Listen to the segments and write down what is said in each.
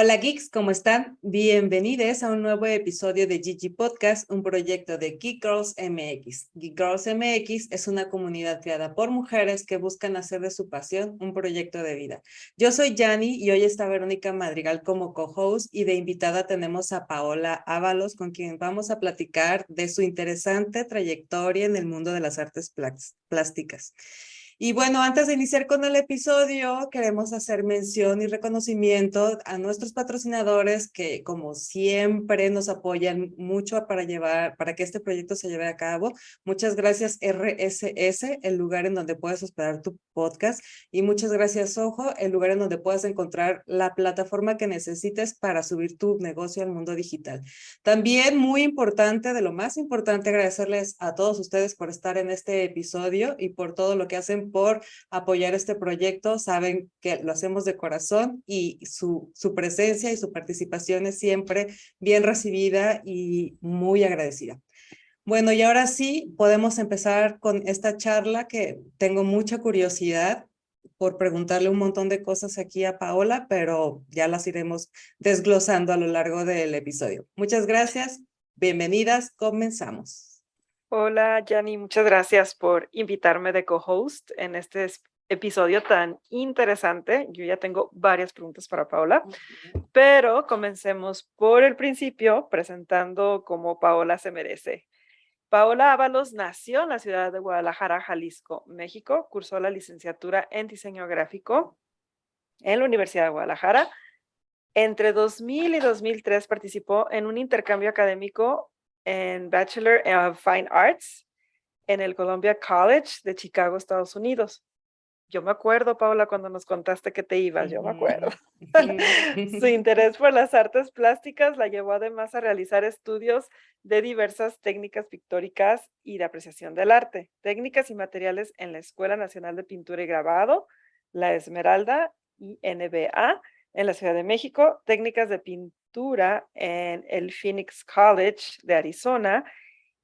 Hola geeks, ¿cómo están? Bienvenidos a un nuevo episodio de Gigi Podcast, un proyecto de Geek Girls MX. Geek Girls MX es una comunidad creada por mujeres que buscan hacer de su pasión un proyecto de vida. Yo soy Yani y hoy está Verónica Madrigal como co-host y de invitada tenemos a Paola Ábalos, con quien vamos a platicar de su interesante trayectoria en el mundo de las artes plásticas. Y bueno, antes de iniciar con el episodio, queremos hacer mención y reconocimiento a nuestros patrocinadores que, como siempre, nos apoyan mucho para que este proyecto se lleve a cabo. Muchas gracias RSS, el lugar en donde puedes hospedar tu podcast, y muchas gracias Ojo, el lugar en donde puedes encontrar la plataforma que necesites para subir tu negocio al mundo digital. También muy importante, de lo más importante, agradecerles a todos ustedes por estar en este episodio y por todo lo que hacen por apoyar este proyecto. Saben que lo hacemos de corazón y su presencia y su participación es siempre bien recibida y muy agradecida. Bueno, y ahora sí podemos empezar con esta charla que tengo mucha curiosidad por preguntarle un montón de cosas aquí a Paola, pero ya las iremos desglosando a lo largo del episodio. Muchas gracias, bienvenidas, comenzamos. Hola, Yani, muchas gracias por invitarme de co-host en este episodio tan interesante. Yo ya tengo varias preguntas para Paola, pero comencemos por el principio, presentando cómo Paola se merece. Paola Ábalos nació en la ciudad de Guadalajara, Jalisco, México. Cursó la licenciatura en diseño gráfico en la Universidad de Guadalajara. Entre 2000 y 2003 participó en un intercambio académico en Bachelor of Fine Arts en el Columbia College de Chicago, Estados Unidos. Yo me acuerdo, Paula, cuando nos contaste que te ibas, yo me acuerdo. Su interés por las artes plásticas la llevó además a realizar estudios de diversas técnicas pictóricas y de apreciación del arte, técnicas y materiales en la Escuela Nacional de Pintura y Grabado, la Esmeralda y NBA en la Ciudad de México, técnicas de pintura en el Phoenix College de Arizona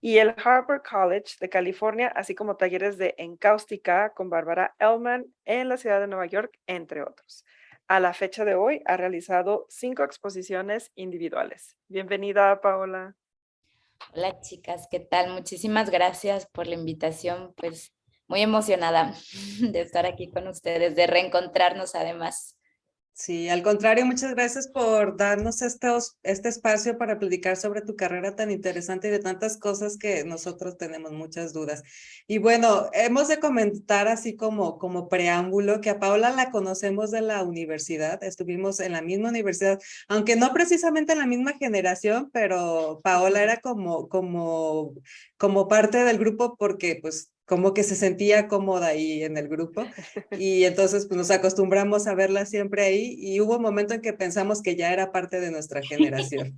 y el Harvard College de California, así como talleres de encáustica con Bárbara Ellman en la ciudad de Nueva York, entre otros. A la fecha de hoy ha realizado 5 exposiciones individuales. Bienvenida, Paola. Hola chicas, ¿qué tal? Muchísimas gracias por la invitación, pues muy emocionada de estar aquí con ustedes, de reencontrarnos además. Sí, al contrario, muchas gracias por darnos este espacio para platicar sobre tu carrera tan interesante y de tantas cosas que nosotros tenemos muchas dudas. Y bueno, hemos de comentar así como preámbulo que a Paula la conocemos de la universidad, estuvimos en la misma universidad, aunque no precisamente en la misma generación, pero Paola era como parte del grupo porque pues como que se sentía cómoda ahí en el grupo. Y entonces pues nos acostumbramos a verla siempre ahí y hubo un momento en que pensamos que ya era parte de nuestra generación.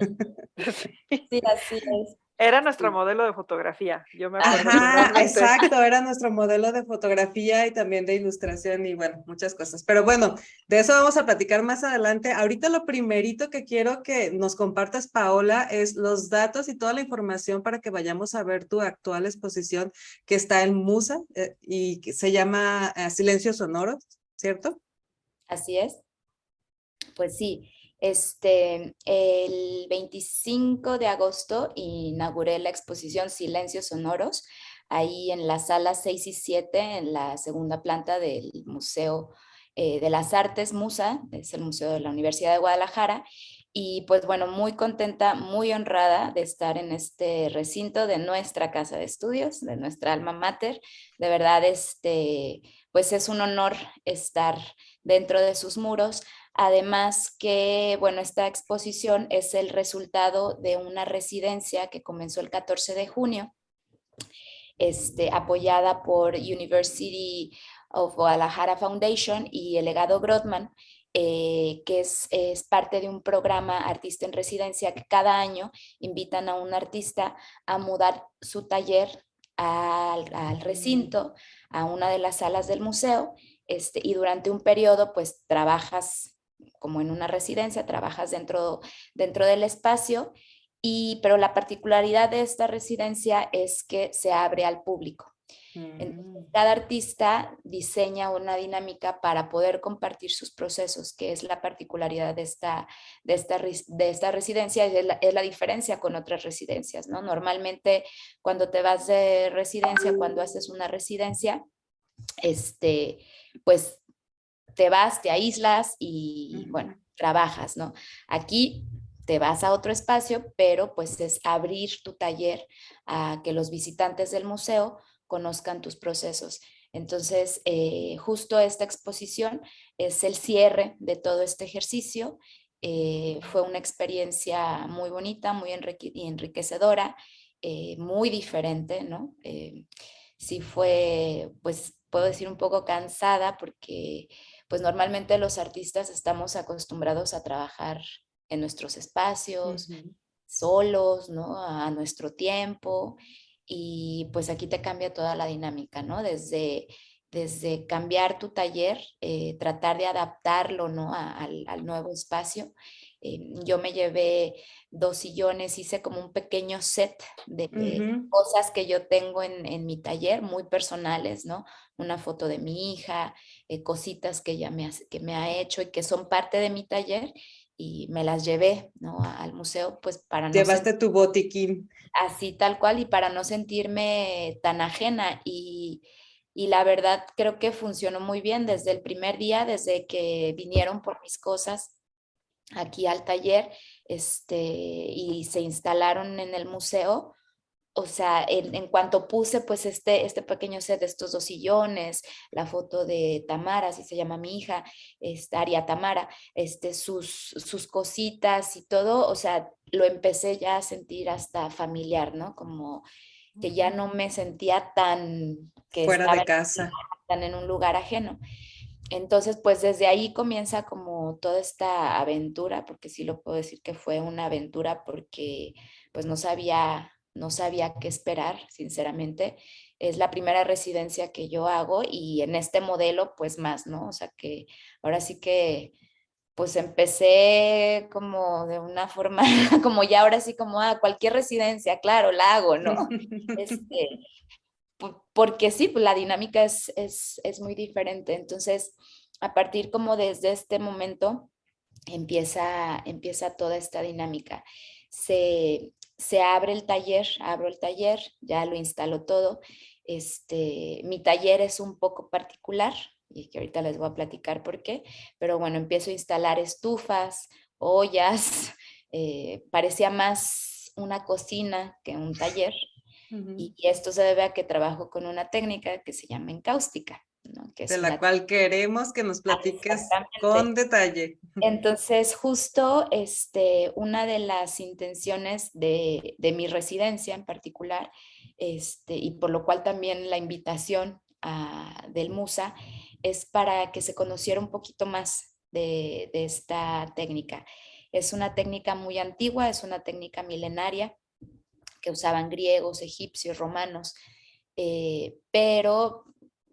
Sí, así es. Era nuestra Sí. modelo de fotografía, yo me acuerdo Ajá, totalmente. exacto, era nuestro modelo de fotografía y también de ilustración y bueno, muchas cosas. Pero bueno, de eso vamos a platicar más adelante. Ahorita lo primerito que quiero que nos compartas, Paola, es los datos y toda la información para que vayamos a ver tu actual exposición que está en Musa y que se llama Silencio Sonoro, ¿cierto? Así es. Pues sí, el 25 de agosto inauguré la exposición Silencios Sonoros, ahí en las salas 6 y 7, en la segunda planta del Museo de las Artes Musa, es el Museo de la Universidad de Guadalajara. Y pues bueno, muy contenta, muy honrada de estar en este recinto de nuestra casa de estudios, de nuestra alma mater. De verdad, pues es un honor estar dentro de sus muros. Además que, bueno, esta exposición es el resultado de una residencia que comenzó el 14 de junio, apoyada por University of Guadalajara Foundation y el legado Grothman, que es parte de un programa Artista en Residencia que cada año invitan a un artista a mudar su taller al recinto, a una de las salas del museo, y durante un periodo pues trabajas como en una residencia, trabajas dentro del espacio, pero la particularidad de esta residencia es que se abre al público. Entonces, Mm. cada artista diseña una dinámica para poder compartir sus procesos, que es la particularidad de esta residencia, es la diferencia con otras residencias, ¿no? Normalmente, cuando te vas de residencia, cuando haces una residencia, pues te vas, te aíslas y, bueno, Ujú. trabajas, ¿no? Aquí te vas a otro espacio, pero pues es abrir tu taller a que los visitantes del museo conozcan tus procesos. Entonces, justo esta exposición es el cierre de todo este ejercicio. Fue una experiencia muy bonita, muy enriquecedora, muy diferente, ¿no? Sí fue, pues puedo decir un poco cansada porque pues normalmente los artistas estamos acostumbrados a trabajar en nuestros espacios, Ujú. solos, ¿no? A nuestro tiempo y pues aquí te cambia toda la dinámica, ¿no? Desde cambiar tu taller, tratar de adaptarlo, ¿no? Al nuevo espacio. Yo me llevé 2 sillones, hice como un pequeño set de Ujú. cosas que yo tengo en mi taller, muy personales, ¿no? Una foto de mi hija, cositas que ella que me ha hecho y que son parte de mi taller y me las llevé, ¿no? Al museo, pues para no Llevaste sentir tu botiquín. así tal cual y para no sentirme tan ajena y la verdad creo que funcionó muy bien desde el primer día, desde que vinieron por mis cosas aquí al taller, y se instalaron en el museo. O sea, en cuanto puse pues este pequeño set de estos 2 sillones, la foto de Tamara, así se llama mi hija, Aria Tamara, sus cositas y todo, o sea, lo empecé ya a sentir hasta familiar, ¿no? Como que ya no me sentía tan que Fuera estaba de casa. tan en un lugar ajeno. Entonces, pues desde ahí comienza como toda esta aventura, porque sí lo puedo decir que fue una aventura porque pues no sabía qué esperar, sinceramente. Es la primera residencia que yo hago y en este modelo pues más, ¿no? O sea que ahora sí que pues empecé como de una forma, como ya ahora sí como, cualquier residencia, claro, la hago, ¿no? Este, porque sí, pues la dinámica es muy diferente. Entonces, a partir como desde este momento, empieza toda esta dinámica. Se abre el taller, abro el taller, ya lo instalo todo. Mi taller es un poco particular y que ahorita les voy a platicar por qué, pero bueno, empiezo a instalar estufas, ollas, parecía más una cocina que un taller. Ujú. Y esto se debe a que trabajo con una técnica que se llama encáustica, ¿no? Que De es la una... cual queremos que nos platiques Exactamente. con detalle. Entonces, justo una de las intenciones de mi residencia en particular, y por lo cual también la invitación del MUSA, es para que se conociera un poquito más de esta técnica. Es una técnica muy antigua, es una técnica milenaria que usaban griegos, egipcios, romanos, pero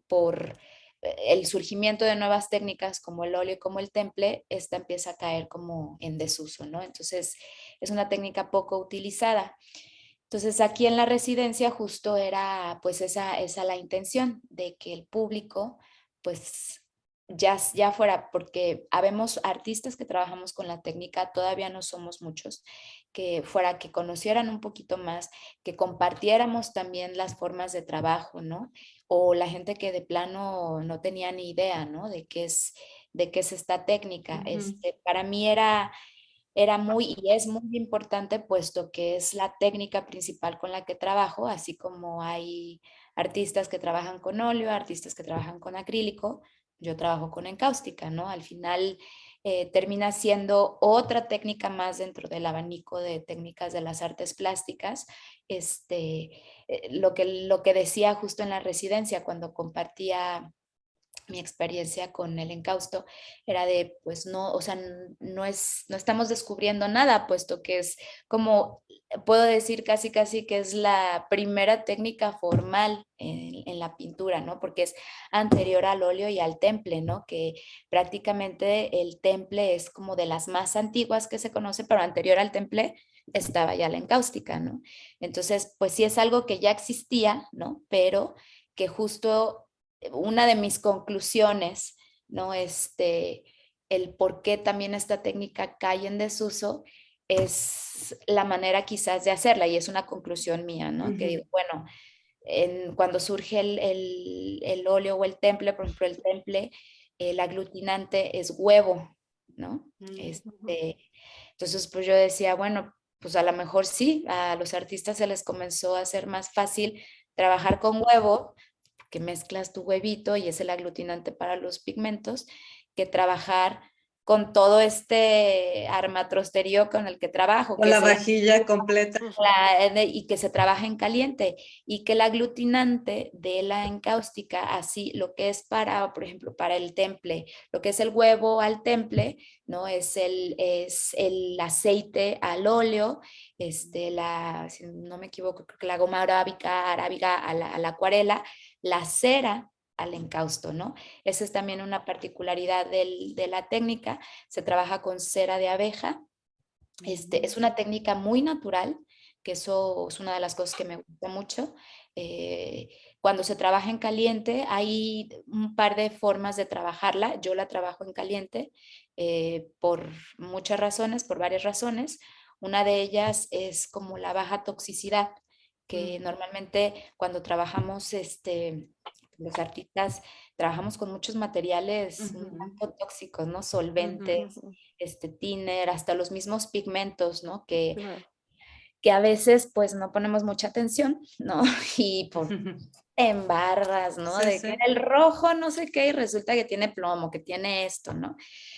por el surgimiento de nuevas técnicas como el óleo y como el temple, esta empieza a caer como en desuso, ¿no? Entonces es una técnica poco utilizada. Entonces aquí en la residencia justo era pues esa la intención de que el público pues ya fuera, porque habemos artistas que trabajamos con la técnica, todavía no somos muchos, que fuera que conocieran un poquito más, que compartiéramos también las formas de trabajo, ¿no? O la gente que de plano no tenía ni idea, ¿no? De qué es esta técnica. Ujú. Para mí era muy y es muy importante puesto que es la técnica principal con la que trabajo, así como hay artistas que trabajan con óleo, artistas que trabajan con acrílico, yo trabajo con encáustica, ¿no? Al final termina siendo otra técnica más dentro del abanico de técnicas de las artes plásticas. Lo que decía justo en la residencia cuando compartía mi experiencia con el encausto era de, pues no, o sea, no estamos descubriendo nada, puesto que es como, puedo decir casi casi que es la primera técnica formal en la pintura, ¿no? Porque es anterior al óleo y al temple, ¿no? Que prácticamente el temple es como de las más antiguas que se conoce, pero anterior al temple estaba ya la encáustica, ¿no? Entonces, pues sí es algo que ya existía, ¿no? Pero que justo una de mis conclusiones, ¿no? El por qué también esta técnica cae en desuso es la manera quizás de hacerla, y es una conclusión mía, ¿no? Que digo, bueno, cuando surge el óleo o el temple, por ejemplo, el temple, el aglutinante es huevo, ¿no? Entonces, pues yo decía, bueno, pues a lo mejor sí, a los artistas se les comenzó a hacer más fácil trabajar con huevo, que mezclas tu huevito y es el aglutinante para los pigmentos, que trabajar con todo este armatrosterio con el que trabajo, Con que la es el vajilla completa. y que se trabaja en caliente, y que el aglutinante de la encáustica, así lo que es para, por ejemplo, para el temple, lo que es el huevo al temple, ¿no? Es el aceite al óleo, si no me equivoco, creo que la goma arábiga a la acuarela, la cera al encausto, ¿no? Esa es también una particularidad de la técnica. Se trabaja con cera de abeja. Es una técnica muy natural, que eso es una de las cosas que me gusta mucho. Eh, Cuando se trabaja en caliente, hay un par de formas de trabajarla. Yo la trabajo en caliente por muchas razones, por varias razones. Una de ellas es como la baja toxicidad, que normalmente cuando trabajamos, los artistas, trabajamos con muchos materiales un tanto tóxicos, ¿no? Solventes, thinner, hasta los mismos pigmentos, ¿no? Claro. Que a veces pues no ponemos mucha atención, ¿no? Y por embarras, ¿no? Sí, De que sí. el rojo no sé qué y resulta que tiene plomo, que tiene esto, ¿no?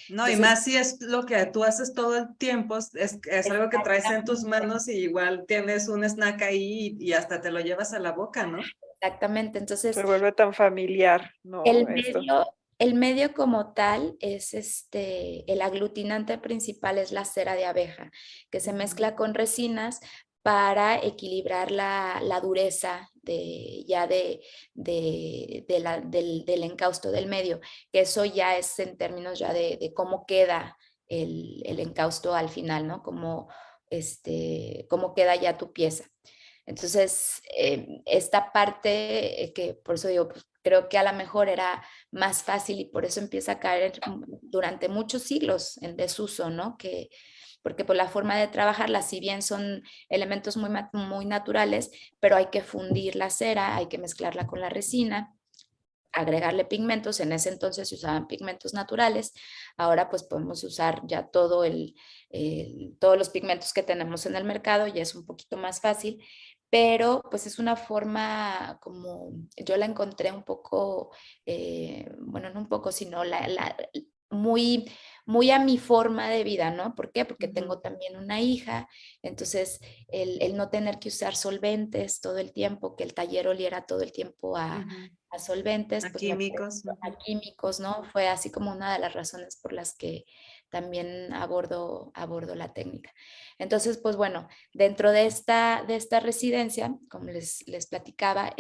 No, y Entonces, más si es lo que tú haces todo el tiempo, es algo que traes en tus manos y igual tienes un snack ahí y hasta te lo llevas a la boca, ¿no? exactamente, entonces Se vuelve tan familiar, ¿no? el Esto. medio, el medio como tal es el aglutinante principal es la cera de abeja, que se mezcla con resinas para equilibrar la dureza del encausto del medio, que eso ya es en términos ya de cómo queda el encausto al final, ¿no? Cómo queda ya tu pieza. Entonces, esta parte que por eso digo, pues, creo que a lo mejor era más fácil y por eso empieza a caer durante muchos siglos en desuso, ¿no? Porque por la forma de trabajarla, si bien son elementos muy naturales, pero hay que fundir la cera, hay que mezclarla con la resina, agregarle pigmentos. En ese entonces se usaban pigmentos naturales, ahora pues podemos usar ya todos los pigmentos que tenemos en el mercado, ya es un poquito más fácil, pero pues es una forma como yo la encontré un poco, bueno, no un poco, sino muy, muy a mi forma de vida, ¿no? ¿Por qué? Porque tengo también una hija, entonces el no tener que usar solventes todo el tiempo, que el taller oliera todo el tiempo a solventes, A pues químicos. a químicos, ¿no? Fue así como una de las razones por las que también abordo la técnica. Entonces, pues bueno, dentro de esta residencia, como les platicaba,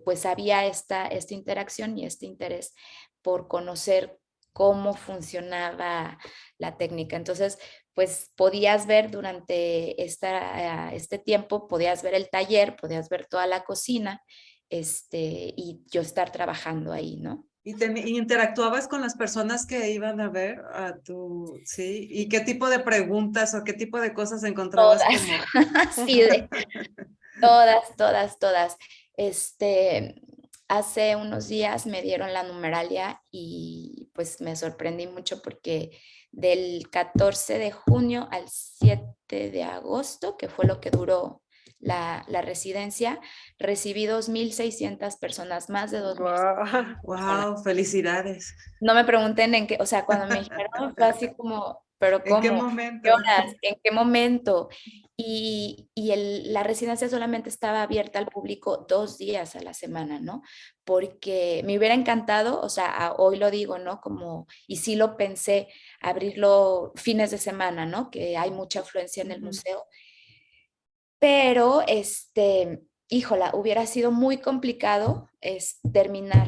pues había esta interacción y este interés por conocer cómo funcionaba la técnica. Entonces, pues podías ver durante este tiempo, podías ver el taller, podías ver toda la cocina, y yo estar trabajando ahí, ¿no? Y interactuabas con las personas que iban a ver a tu, sí, ¿y qué tipo de preguntas o qué tipo de cosas encontrabas Todas, como? sí, todas, todas, todas. Este, Hace unos días me dieron la numeralia y pues me sorprendí mucho porque del 14 de junio al 7 de agosto, que fue lo que duró la residencia, recibí 2.600 personas, más de 2.600 Guau. personas. Wow, felicidades. No me pregunten en qué, o sea, cuando me dijeron fue así como, pero ¿En qué ¿cómo? momento? ¿Qué horas? ¿En qué momento? Y la residencia solamente estaba abierta al público 2 días a la semana, ¿no? Porque me hubiera encantado, o sea, hoy lo digo, ¿no? Como, y sí lo pensé, abrirlo fines de semana, ¿no? Que hay mucha afluencia en el museo, pero híjola, hubiera sido muy complicado terminar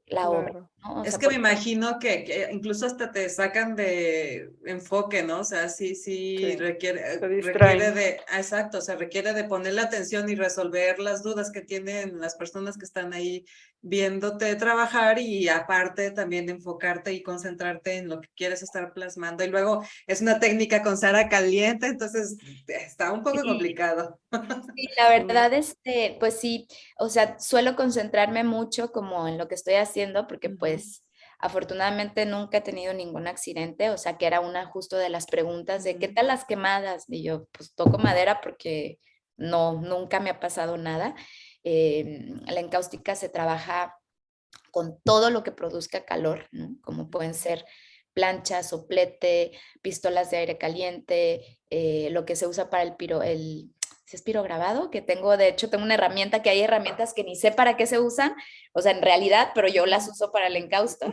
la obra, Claro. ¿no? O Es sea, que me porque imagino que incluso hasta te sacan de enfoque, ¿no? O sea, sí, sí Sí, requiere, te requiere distraen. exacto, o sea, requiere de ponerle atención y resolver las dudas que tienen las personas que están ahí viéndote trabajar y aparte también enfocarte y concentrarte en lo que quieres estar plasmando. Y luego es una técnica con cera caliente, entonces está un poco sí, complicado. sí, la Sí. verdad, pues sí, o sea, suelo concentrarme mucho como en lo que estoy haciendo, porque Ujú, pues afortunadamente nunca he tenido ningún accidente, o sea, que era una justo de las preguntas de ¿qué ujú. tal las quemadas? Y yo, pues toco madera porque no, nunca me ha pasado nada. La encáustica se trabaja con todo lo que produzca calor, ¿no? Como pueden ser planchas, soplete, pistolas de aire caliente, lo que se usa para si es pirograbado, que tengo, de hecho, tengo una herramienta que hay herramientas que ni sé para qué se usan, o sea, en realidad, pero yo las uso para el encausto.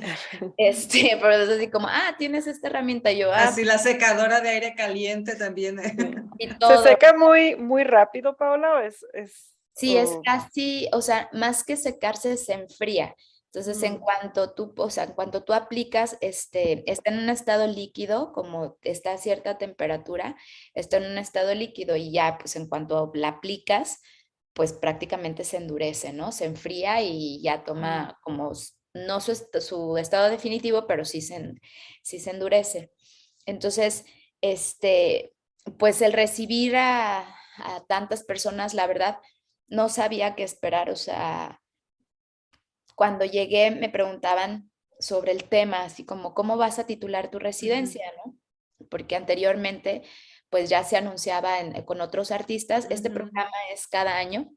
Pero es así como, tienes esta herramienta, yo, Así la secadora de aire caliente también. Sí. y ¿Se todo. seca muy, muy rápido, Paola? Sí, es casi, o sea, más que secarse, se enfría. Entonces, en Mm, cuanto tú, o sea, en cuanto tú aplicas, está en un estado líquido, como está a cierta temperatura, está en un estado líquido y ya, pues en cuanto la aplicas, pues prácticamente se endurece, ¿no? Se enfría y ya mm. toma como, no su estado definitivo, pero sí se endurece. Entonces, pues el recibir a tantas personas, la verdad, no sabía qué esperar, o sea, cuando llegué me preguntaban sobre el tema, así como, ¿cómo vas a titular tu Ujú, residencia, no? Porque anteriormente, pues ya se anunciaba con otros artistas. Este ujú, programa es cada año,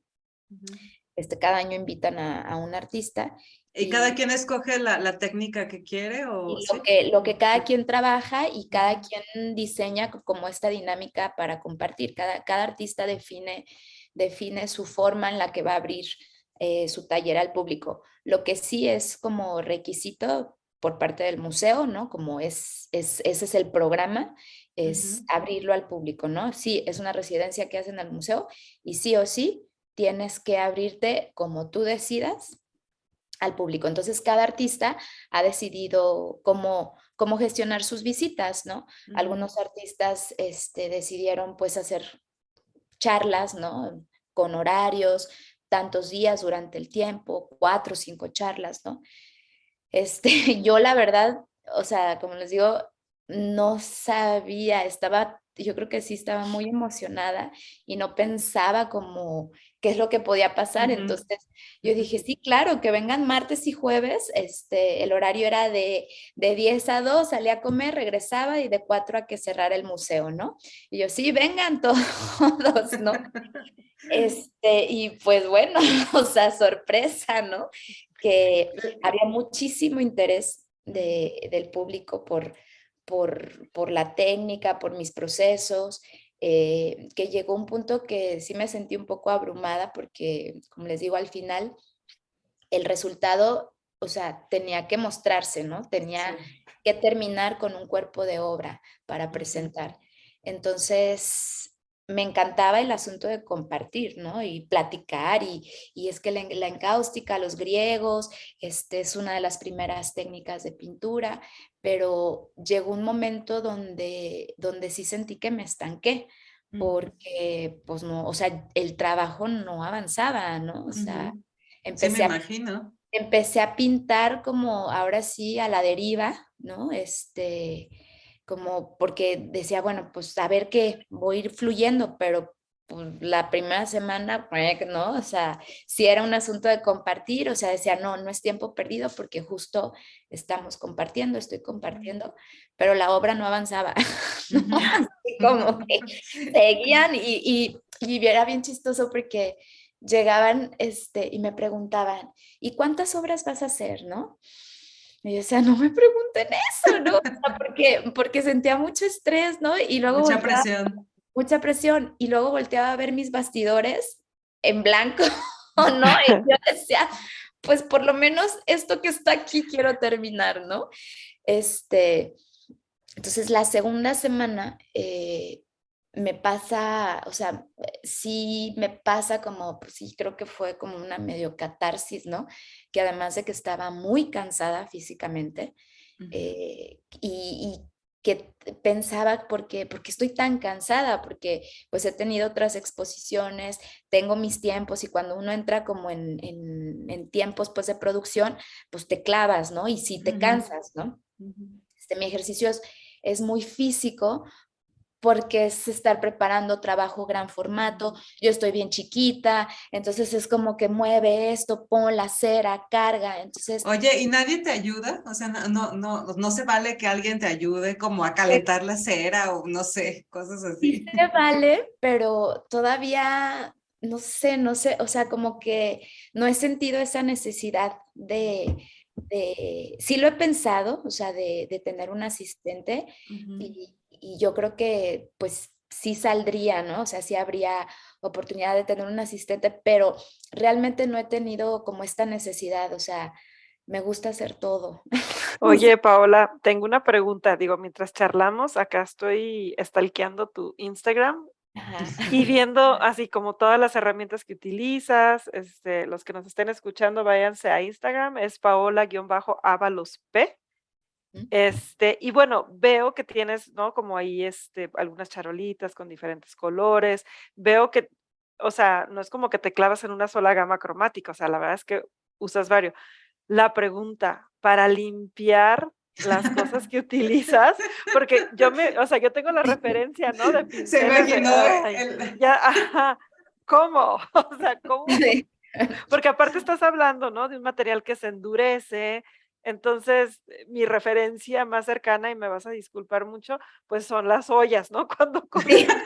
ujú. cada año invitan a un artista ¿Y cada y, quien escoge la técnica que quiere o y sí? lo que cada quien trabaja y cada Ujú, quien diseña como esta dinámica para compartir. Cada artista define su forma en la que va a abrir su taller al público. Lo que sí es como requisito por parte del museo, ¿no? Como ese es el programa, es ujú. abrirlo al público, ¿no? Sí, es una residencia que hacen al museo y sí o sí tienes que abrirte como tú decidas al público. Entonces, cada artista ha decidido cómo gestionar sus visitas, ¿no? Ujú, Algunos artistas decidieron pues hacer charlas, ¿no? Con horarios, tantos días durante el tiempo, 4 o 5 charlas, ¿no? Yo la verdad, o sea, como les digo, no sabía, yo creo que sí estaba muy emocionada y no pensaba como qué es lo que podía pasar. ujú, Entonces yo ujú. dije, sí, claro, que vengan martes y jueves. El horario era de 10 a 2, salía a comer, regresaba y de 4 a que cerrara el museo, ¿no? Y yo, sí, vengan todos, ¿no? Y pues bueno, o sea, sorpresa, ¿no? Que había muchísimo interés del público por la técnica, por mis procesos, que llegó un punto que sí me sentí un poco abrumada porque, como les digo, al final el resultado, o sea, tenía que mostrarse, ¿no? Tenía Sí. que terminar con un cuerpo de obra para Ujú, presentar. Entonces, me encantaba el asunto de compartir, ¿no? Y platicar, y es que la encáustica, los griegos, es una de las primeras técnicas de pintura, pero llegó un momento donde sí sentí que me estanqué, ujú, porque, pues no, o sea, el trabajo no avanzaba, ¿no? O sea, ujú. Sí, me empecé a imagino. empecé a pintar como ahora sí a la deriva, ¿no? Como porque decía, bueno, pues a ver qué, voy a ir fluyendo, pero pues, la primera semana, ¿no? O sea, si era un asunto de compartir, o sea, decía, no, no es tiempo perdido porque justo estamos compartiendo, estoy compartiendo, pero la obra no avanzaba, ¿no? Ujú. Así como que seguían y era bien chistoso porque llegaban y me preguntaban, ¿y cuántas obras vas a hacer, no? Y yo decía, no me pregunten eso, ¿no? O sea, porque sentía mucho estrés, ¿no? Y luego Mucha volteaba, presión. mucha presión, y luego volteaba a ver mis bastidores en blanco, ¿no? Y yo decía, pues por lo menos esto que está aquí quiero terminar, ¿no? Este, entonces la segunda semana me pasa, o sea, sí me pasa como, pues sí, creo que fue como una medio catarsis, ¿no? Que además de que estaba muy cansada físicamente, y que pensaba, porque estoy tan cansada? Porque pues he tenido otras exposiciones, tengo mis tiempos y cuando uno entra como en tiempos pues de producción, pues te clavas, ¿no? Y sí te cansas, ¿no? Mi ejercicio es muy físico porque es estar preparando trabajo gran formato, yo estoy bien chiquita, entonces es como que mueve esto, pon la cera, carga, entonces Oye, ¿y nadie te ayuda? O sea, no se vale que alguien te ayude como a calentar la cera o no sé, cosas sí así. se vale, pero todavía no sé, o sea, como que no he sentido esa necesidad sí lo he pensado, o sea, de tener un asistente Ujú. y yo creo que pues sí saldría, ¿no? O sea, sí habría oportunidad de tener un asistente, pero realmente no he tenido como esta necesidad, o sea, me gusta hacer todo. O sea, Oye, Paola, tengo una pregunta. Digo, mientras charlamos, acá estoy stalkeando tu Instagram ajá. y viendo así como todas las herramientas que utilizas. Los que nos estén escuchando, váyanse a Instagram, es Paola-Ábalos P. Y bueno, veo que tienes, ¿no? Como ahí, algunas charolitas con diferentes colores. Veo que, o sea, no es como que te clavas en una sola gama cromática, o sea, la verdad es que usas varios. La pregunta, para limpiar las cosas que utilizas, porque o sea, yo tengo la referencia, ¿no? De Se pinceles de, imaginó ay, el... ya, ajá, ¿cómo? O sea, ¿cómo? Sí. Porque aparte estás hablando, ¿no? De un material que se endurece. Entonces, mi referencia más cercana, y me vas a disculpar mucho, pues son las ollas, ¿no? Cuando Sí. cocinas.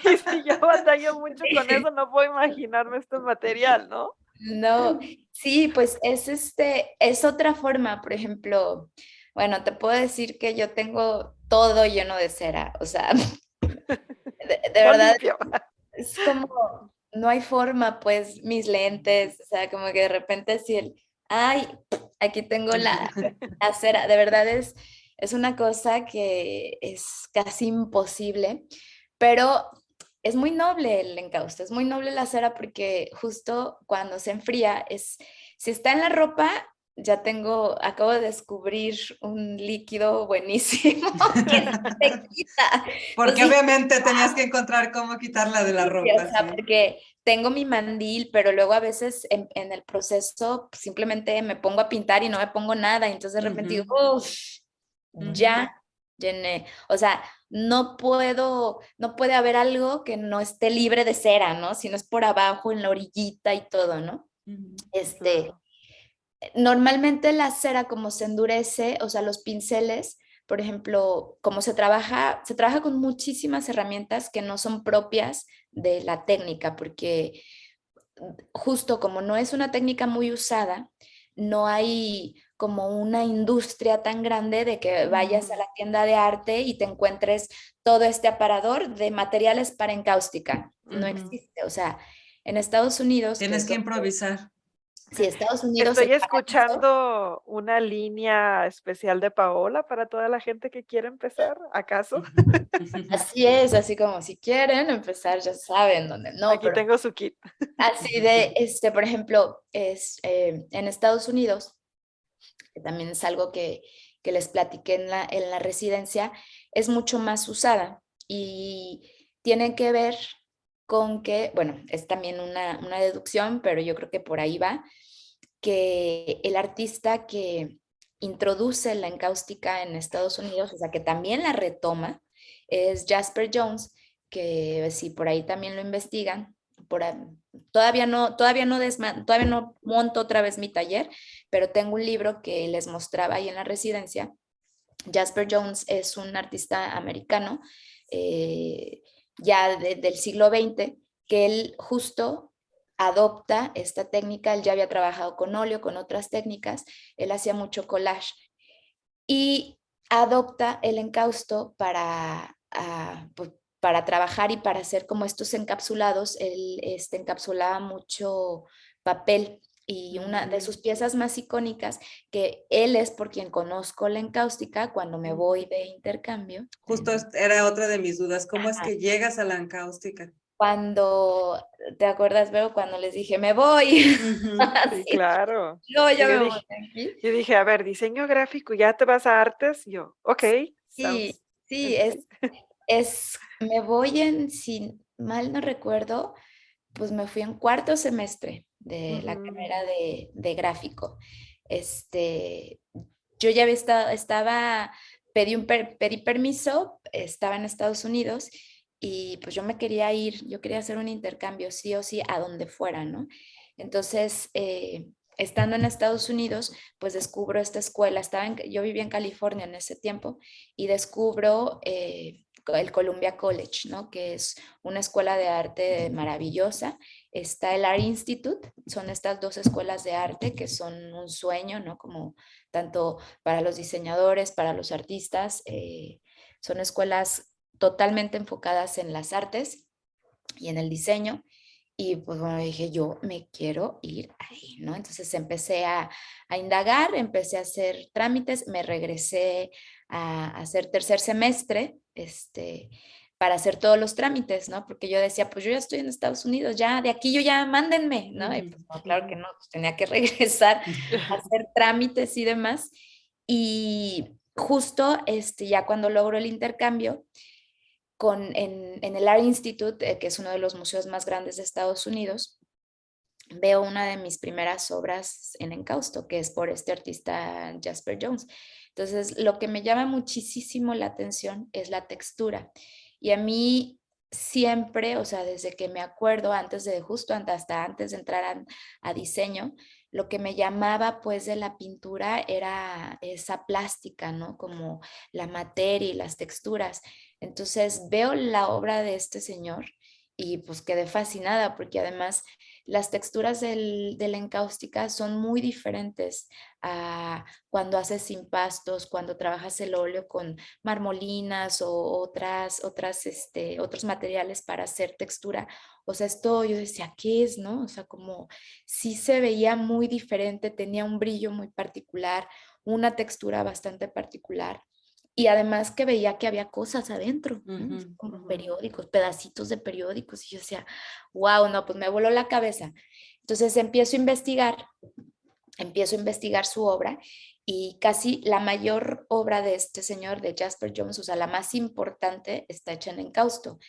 Y si yo batallo mucho con eso, no puedo imaginarme este material, ¿no? No, sí, pues es otra forma, por ejemplo, bueno, te puedo decir que yo tengo todo lleno de cera, o sea, de No verdad limpio. es como, no hay forma, pues, mis lentes, o sea, como que de repente si ay, aquí tengo la cera, de verdad es una cosa que es casi imposible, pero es muy noble el encauste, es muy noble la cera porque justo cuando se enfría si está en la ropa, acabo de descubrir un líquido buenísimo que se quita. Porque Entonces, obviamente tenías que encontrar cómo quitarla de la sí, o ropa, sea, sí. porque tengo mi mandil, pero luego a veces en el proceso pues, simplemente me pongo a pintar y no me pongo nada, y entonces de repente digo, Ujú, uff, ujú, ya llené. O sea, no puede haber algo que no esté libre de cera, ¿no? Si no es por abajo, en la orillita y todo, ¿no? ujú. Este, Claro. Normalmente la cera como se endurece, o sea, los pinceles, por ejemplo, como se trabaja con muchísimas herramientas que no son propias de la técnica, porque justo como no es una técnica muy usada, no hay como una industria tan grande de que vayas a la tienda de arte y te encuentres todo este aparador de materiales para encáustica. No Ujú. existe, o sea, en Estados Unidos, que Tienes es que donde, improvisar. si Estados Unidos, el Estoy paraíso. escuchando una línea especial de Paola para toda la gente que quiere empezar, ¿acaso? Así es, así como si quieren empezar, ya saben dónde. No, Aquí pero tengo su kit. así de, por ejemplo, en Estados Unidos, que también es algo que les platiqué en la residencia, es mucho más usada y tiene que ver con que, bueno, es también una deducción, pero yo creo que por ahí va, que el artista que introduce la encáustica en Estados Unidos, o sea, que también la retoma, es Jasper Jones, que si por ahí también lo investigan, por ahí- todavía no monto otra vez mi taller, pero tengo un libro que les mostraba ahí en la residencia. Jasper Jones es un artista americano, eh, del siglo XX, que él justo adopta esta técnica. Él ya había trabajado con óleo, con otras técnicas, él hacía mucho collage y adopta el encausto pues, para trabajar y para hacer como estos encapsulados. Él encapsulaba mucho papel Y una de sus piezas más icónicas, que él es por quien conozco la encáustica cuando me voy de intercambio. Justo era otra de mis dudas, ¿cómo es que llegas a la encáustica? Cuando, ¿te acuerdas, Vero? Cuando les dije, me voy. Sí, Así, claro. ya Sí, me voy de aquí. yo dije, a ver, diseño gráfico, ¿ya te vas a artes? Yo, ok, Sí, sounds sí, interesting. me voy si mal no recuerdo, pues me fui en cuarto semestre de la Ujú. carrera de gráfico. Este, yo ya había pedí permiso, estaba en Estados Unidos y pues yo me quería ir, yo quería hacer un intercambio sí o sí a donde fuera, ¿no? Entonces, estando en Estados Unidos, pues descubro esta escuela, yo vivía en California en ese tiempo y descubro el Columbia College, ¿no? Que es una escuela de arte maravillosa. Está el Art Institute, son estas dos escuelas de arte que son un sueño, ¿no? Como tanto para los diseñadores, para los artistas, son escuelas totalmente enfocadas en las artes y en el diseño. Y pues bueno, dije, yo me quiero ir ahí, ¿no? Entonces empecé a indagar, empecé a hacer trámites, me regresé a hacer tercer semestre, para hacer todos los trámites, ¿no? Porque yo decía, pues yo ya estoy en Estados Unidos, ya de aquí yo ya mándenme, ¿no? Y pues no, claro que no, pues tenía que regresar a hacer trámites y demás. Y justo ya cuando logro el intercambio, en el Art Institute, que es uno de los museos más grandes de Estados Unidos, veo una de mis primeras obras en encausto, que es por este artista Jasper Jones. Entonces, lo que me llama muchísimo la atención es la textura. Y a mí siempre, o sea, desde que me acuerdo, hasta antes de entrar a diseño, lo que me llamaba pues de la pintura era esa plástica, ¿no? Como la materia y las texturas. Entonces veo la obra de este señor y pues quedé fascinada porque además las texturas de la encáustica son muy diferentes a cuando haces impastos, cuando trabajas el óleo con marmolinas o otros materiales para hacer textura. O sea, esto yo decía, ¿qué es, no? O sea, como sí se veía muy diferente, tenía un brillo muy particular, una textura bastante particular. Y además que veía que había cosas adentro, ¿no? Como periódicos, pedacitos de periódicos. Y yo decía, wow, no, pues me voló la cabeza. Entonces empiezo a investigar su obra y casi la mayor obra de este señor, de Jasper Jones, o sea, la más importante, está hecha en encausto.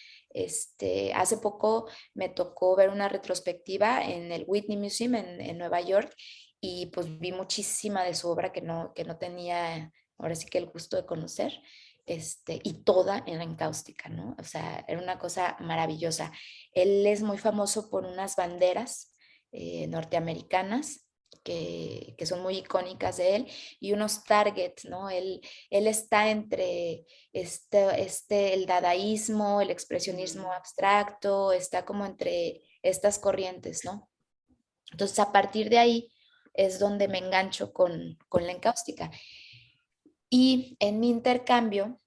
Hace poco me tocó ver una retrospectiva en el Whitney Museum en Nueva York y pues vi muchísima de su obra que no tenía ahora sí que el gusto de conocer. Y toda en la encáustica, ¿no? O sea, era una cosa maravillosa. Él es muy famoso por unas banderas norteamericanas que son muy icónicas de él y unos targets, ¿no? Él está entre el dadaísmo, el expresionismo abstracto, está como entre estas corrientes, ¿no? Entonces, a partir de ahí es donde me engancho con la encáustica. Y en mi intercambio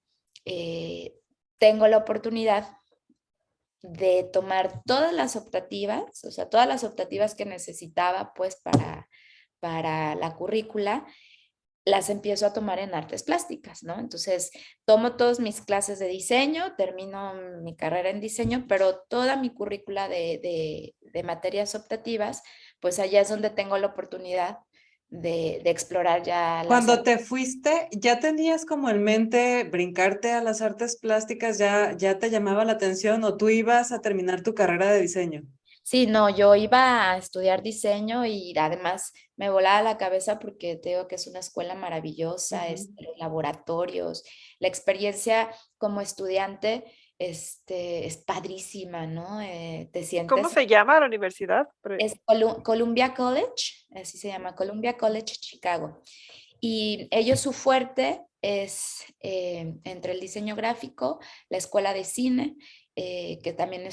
eh, tengo la oportunidad de tomar todas las optativas, o sea, todas las optativas que necesitaba pues para la currícula, las empiezo a tomar en artes plásticas, ¿no? Entonces, tomo todas mis clases de diseño, termino mi carrera en diseño, pero toda mi currícula de materias optativas, pues allá es donde tengo la oportunidad de explorar ya las Cuando artes. te fuiste, ¿ya tenías como en mente brincarte a las artes plásticas? ¿Ya te llamaba la atención o tú ibas a terminar tu carrera de diseño? Sí, no, yo iba a estudiar diseño y además me volaba la cabeza porque te digo que es una escuela maravillosa, los laboratorios, la experiencia como estudiante, es padrísima, ¿no? Te ¿Cómo sientes, se llama la universidad? es Columbia College, así se llama, Columbia College Chicago. Y ellos su fuerte es entre el diseño gráfico, la escuela de cine, que también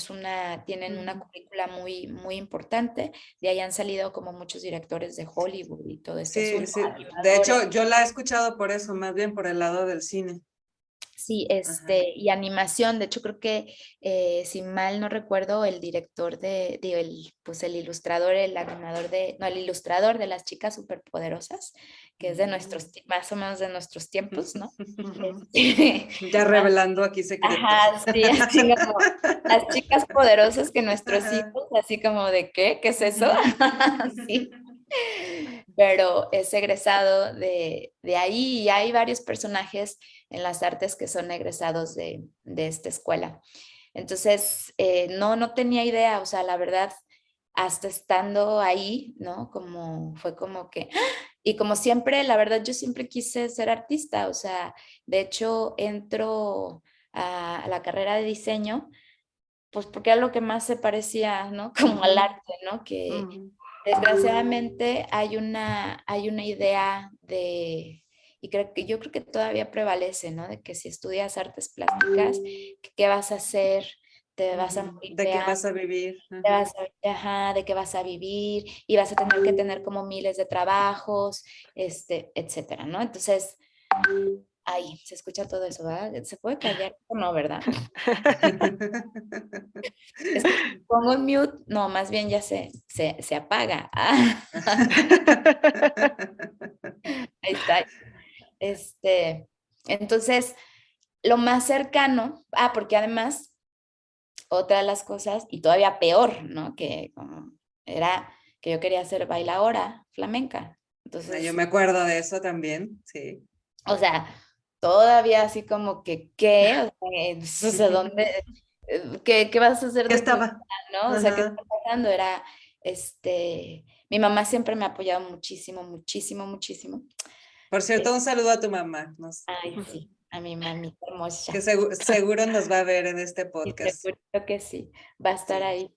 tienen una currícula muy, muy importante. De ahí han salido como muchos directores de Hollywood y todo este Sí, asunto, sí. De animadores. hecho, yo la he escuchado por eso, más bien por el lado del cine. Sí, Ajá. y animación, de hecho creo que, si mal no recuerdo, el director pues el ilustrador, el animador no, el ilustrador de Las Chicas Superpoderosas, que es de más o menos de nuestros tiempos, ¿no? Ujú. Ya revelando aquí secretos. Ajá, sí, así como Las Chicas Poderosas que nuestros Ajá. hijos, así como de ¿qué? ¿Qué es eso? Sí. Pero es egresado de ahí y hay varios personajes en las artes que son egresados de esta escuela. Entonces, no tenía idea, o sea, la verdad, hasta estando ahí, ¿no? Fue como que, ¡ah! Y como siempre, la verdad, yo siempre quise ser artista, o sea, de hecho, entro a la carrera de diseño, pues porque era lo que más se parecía, ¿no? Como al Ujú, arte, ¿no? Que Ujú. desgraciadamente hay una idea y yo creo que todavía prevalece, ¿no? De que si estudias artes plásticas, que ¿qué vas a hacer? Te vas a ujú. morir ¿De de qué hambre, vas a vivir? te Ajá. vas ajá, de qué vas a vivir y vas a tener que tener como miles de trabajos, etcétera, ¿no? Entonces, ahí se escucha todo eso, ¿verdad? ¿Se puede callar o no, verdad? Es que si pongo en mute, no, más bien ya se apaga. Ahí está. Este, entonces, lo más cercano, porque además, otra de las cosas, y todavía peor, ¿no? Que era que yo quería ser bailadora flamenca. Yo Entonces, me acuerdo de eso también, sí. o sea, todavía así como que, ¿qué? O sea, ¿dónde? ¿Qué vas a hacer ¿Qué de tu vida, estaba? no? O sea, ¿qué Ajá. está pasando? Mi mamá siempre me ha apoyado muchísimo, muchísimo, muchísimo. Por Eh, cierto, un saludo a tu mamá, Ay, sí, a mi mamita que hermosa. seguro nos va a ver en este Y podcast. seguro que sí, va a estar Sí. ahí.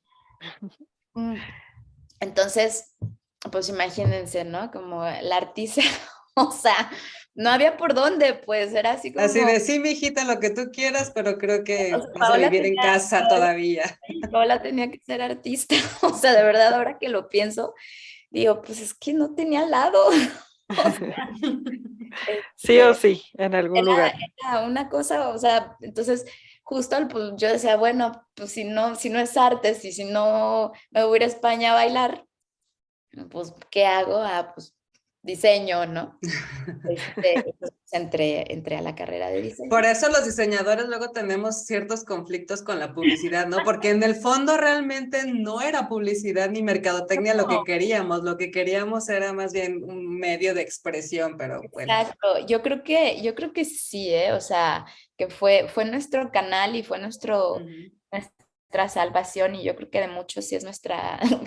Mm, Entonces, pues imagínense, ¿no? Como la artista, o sea, no había por dónde, pues era así Así como, de, sí, mi hijita, lo que tú quieras, pero creo o que sea, vas a vivir en casa todavía. Paola tenía que ser artista, o sea, de verdad, ahora que lo pienso, digo, pues es que no tenía lado, o sea, Sí o este, sí, en algún era, lugar. era una cosa, o sea, entonces justo pues, yo decía, bueno, pues si no es artes y si no me voy a ir a España a bailar, pues, ¿qué hago? Pues diseño, ¿no? Pues, entré a la carrera de diseño. Por eso los diseñadores luego tenemos ciertos conflictos con la publicidad, ¿no? Porque en el fondo realmente no era publicidad ni mercadotecnia lo que queríamos era más bien un medio de expresión, pero bueno. Exacto, yo creo que sí, ¿eh? O sea, que fue nuestro canal y fue Ujú. nuestra salvación y yo creo que de muchos sí es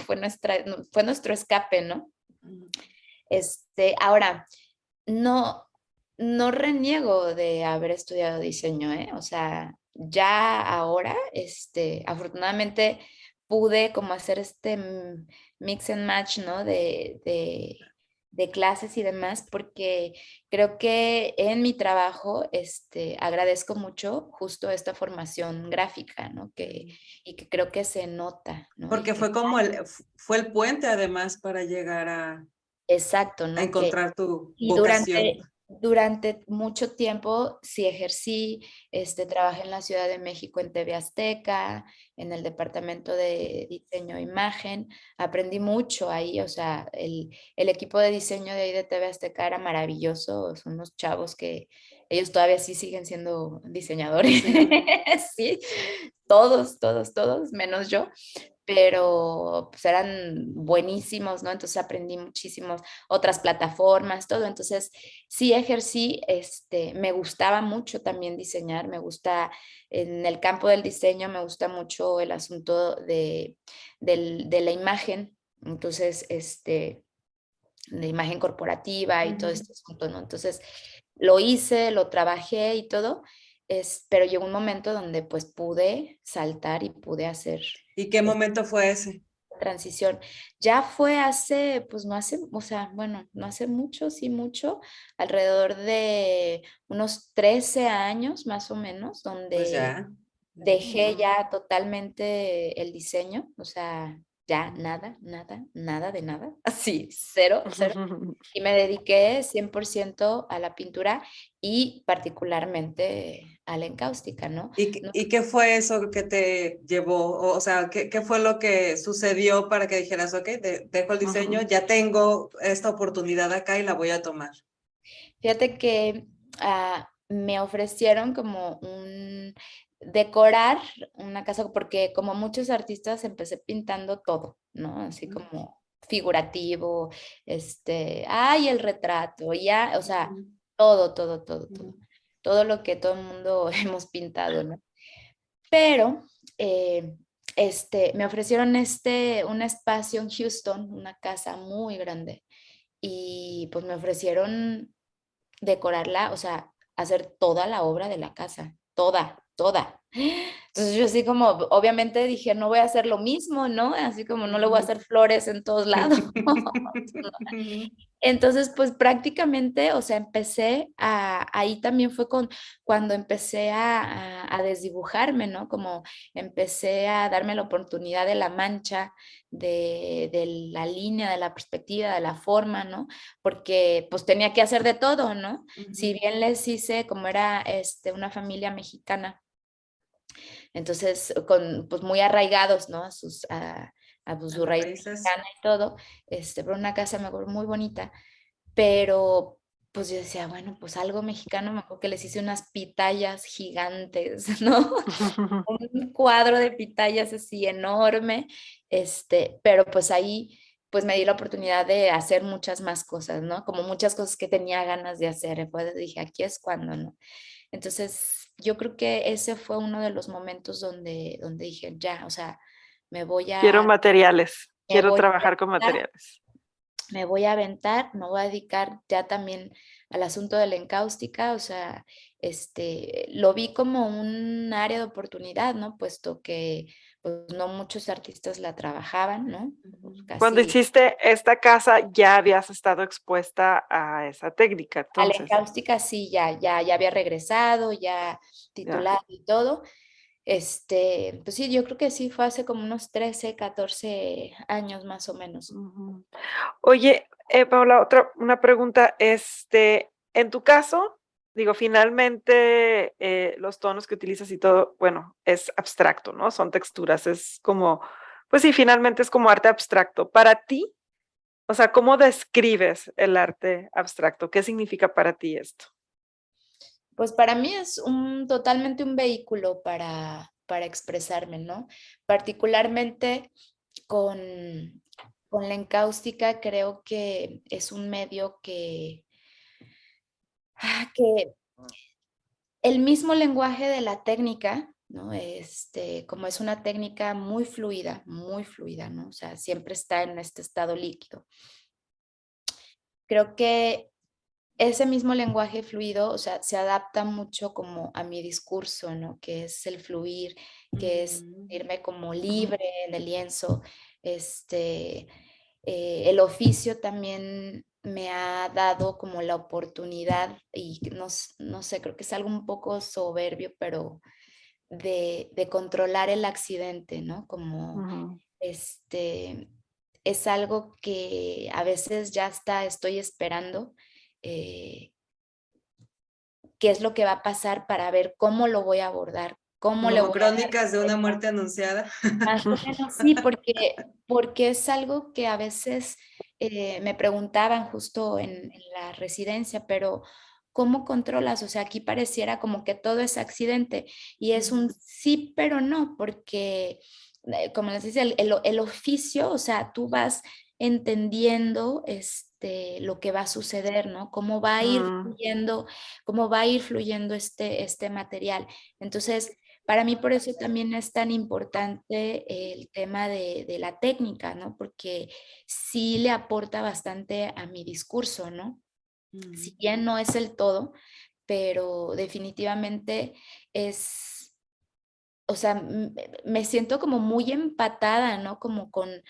fue nuestro escape, ¿no? Ahora, no, no reniego de haber estudiado diseño, ¿eh? O sea, ya ahora, afortunadamente pude como hacer mix and match, ¿no? De clases y demás, porque creo que en mi trabajo, agradezco mucho justo esta formación gráfica, ¿no? Y que creo que se nota, ¿no? Y Porque que, fue como fue el puente además para llegar exacto, a ¿no? encontrar tu Y vocación. durante mucho tiempo sí ejercí, trabajé en la Ciudad de México en TV Azteca, en el departamento de diseño e imagen, aprendí mucho ahí, o sea, el equipo de diseño de ahí de TV Azteca era maravilloso, son unos chavos que ellos todavía sí siguen siendo diseñadores, Sí. sí, todos, todos, todos, menos yo, pero pues eran buenísimos, ¿no? Entonces aprendí muchísimos otras plataformas, todo. Entonces sí ejercí, me gustaba mucho también diseñar, me gusta en el campo del diseño, me gusta mucho el asunto de la imagen. Entonces, de imagen corporativa y todo Ujú. este asunto, ¿no? Entonces, lo hice, lo trabajé y todo, pero llegó un momento donde pues pude saltar y pude hacer ¿Y qué esta momento fue ese? transición. Ya fue hace, pues no hace, o sea, bueno, no hace mucho, sí mucho, alrededor de unos 13 años más o menos, Pues donde ya. dejé ya totalmente el diseño, o sea, ya Ujú. nada, nada, nada de nada, así, cero, cero. Y me dediqué 100% a la pintura y particularmente la encáustica, ¿no? ¿Y qué fue eso que te llevó? O sea, ¿qué fue lo que sucedió para que dijeras, ok, dejo el diseño, ya tengo esta oportunidad acá y la voy a tomar? Fíjate que me ofrecieron como decorar una casa, porque como muchos artistas empecé pintando todo, ¿no? Así como figurativo, el retrato, ya, o sea, todo, todo, todo, todo. Todo lo que todo el mundo hemos pintado, ¿no? Pero me ofrecieron un espacio en Houston, una casa muy grande, y pues me ofrecieron decorarla, o sea, hacer toda la obra de la casa, toda, toda. Entonces yo así como, obviamente dije, no voy a hacer lo mismo, ¿no? Así como no le voy a hacer flores en todos lados. Entonces, pues prácticamente, o sea, ahí también fue cuando empecé a desdibujarme, ¿no? Como empecé a darme la oportunidad de la mancha, de la línea, de la perspectiva, de la forma, ¿no? Porque pues tenía que hacer de todo, ¿no? Si bien les hice, como era una familia mexicana, entonces pues muy arraigados, ¿no? Pues, su las raíz raíces. mexicana y todo, pero una casa me acuerdo muy bonita, pero pues yo decía, bueno, pues algo mexicano, me acuerdo que les hice unas pitayas gigantes, ¿no? Un cuadro de pitayas así enorme, pero pues ahí pues me di la oportunidad de hacer muchas más cosas, ¿no? Como muchas cosas que tenía ganas de hacer, pues dije, aquí es cuando, ¿no? Entonces, yo creo que ese fue uno de los momentos donde dije, ya, o sea, me voy Quiero a, materiales, me quiero voy trabajar con a materiales. me voy a aventar, me voy a dedicar ya también al asunto de la encáustica, o sea, lo vi como un área de oportunidad, ¿no? Puesto que pues, no muchos artistas la trabajaban, ¿no? Pues, Cuando casi hiciste esta casa, ya habías estado expuesta a esa técnica, a la entonces, encáustica sí, ya había regresado, ya ya. titulado y todo. Pues sí, yo creo que sí, fue hace como unos 13, 14 años más o menos. Ujú. Oye, Paula, una pregunta, en tu caso, digo, finalmente, los tonos que utilizas y todo, bueno, es abstracto, ¿no? Son texturas, es como, pues sí, finalmente es como arte abstracto. Para ti, o sea, ¿cómo describes el arte abstracto? ¿Qué significa para ti esto? Pues para mí es totalmente un vehículo para expresarme, ¿no? Particularmente con, con la encáustica creo que es un medio que el mismo lenguaje de la técnica, ¿no? Como es una técnica muy fluida, ¿no? O sea, siempre está en este estado líquido. Creo que ese mismo lenguaje fluido, o sea, se adapta mucho como a mi discurso, ¿no? Que es el fluir, que es irme como libre en el lienzo. Este, el oficio también me ha dado como la oportunidad y no sé, creo que es algo un poco soberbio, pero de controlar el accidente, ¿no? Como Ujú. es algo que a veces estoy esperando. eh, Qué es lo que va a pasar para ver cómo lo voy a abordar, cómo le Como voy a dar crónicas de una respuesta. muerte anunciada. Más o menos sí, porque es algo que a veces me preguntaban justo en la residencia, pero ¿cómo controlas? O sea, aquí pareciera como que todo es accidente y es un sí, pero no, porque como les decía, el oficio, o sea, tú vas entendiendo lo que va a suceder, ¿no? Mm, Cómo va a ir fluyendo este material. Entonces, para mí por eso también es tan importante el tema de la técnica, ¿no? Porque sí le aporta bastante a mi discurso, ¿no? Si bien no es el todo, pero definitivamente es, o sea, me siento como muy empatada, ¿no? Como con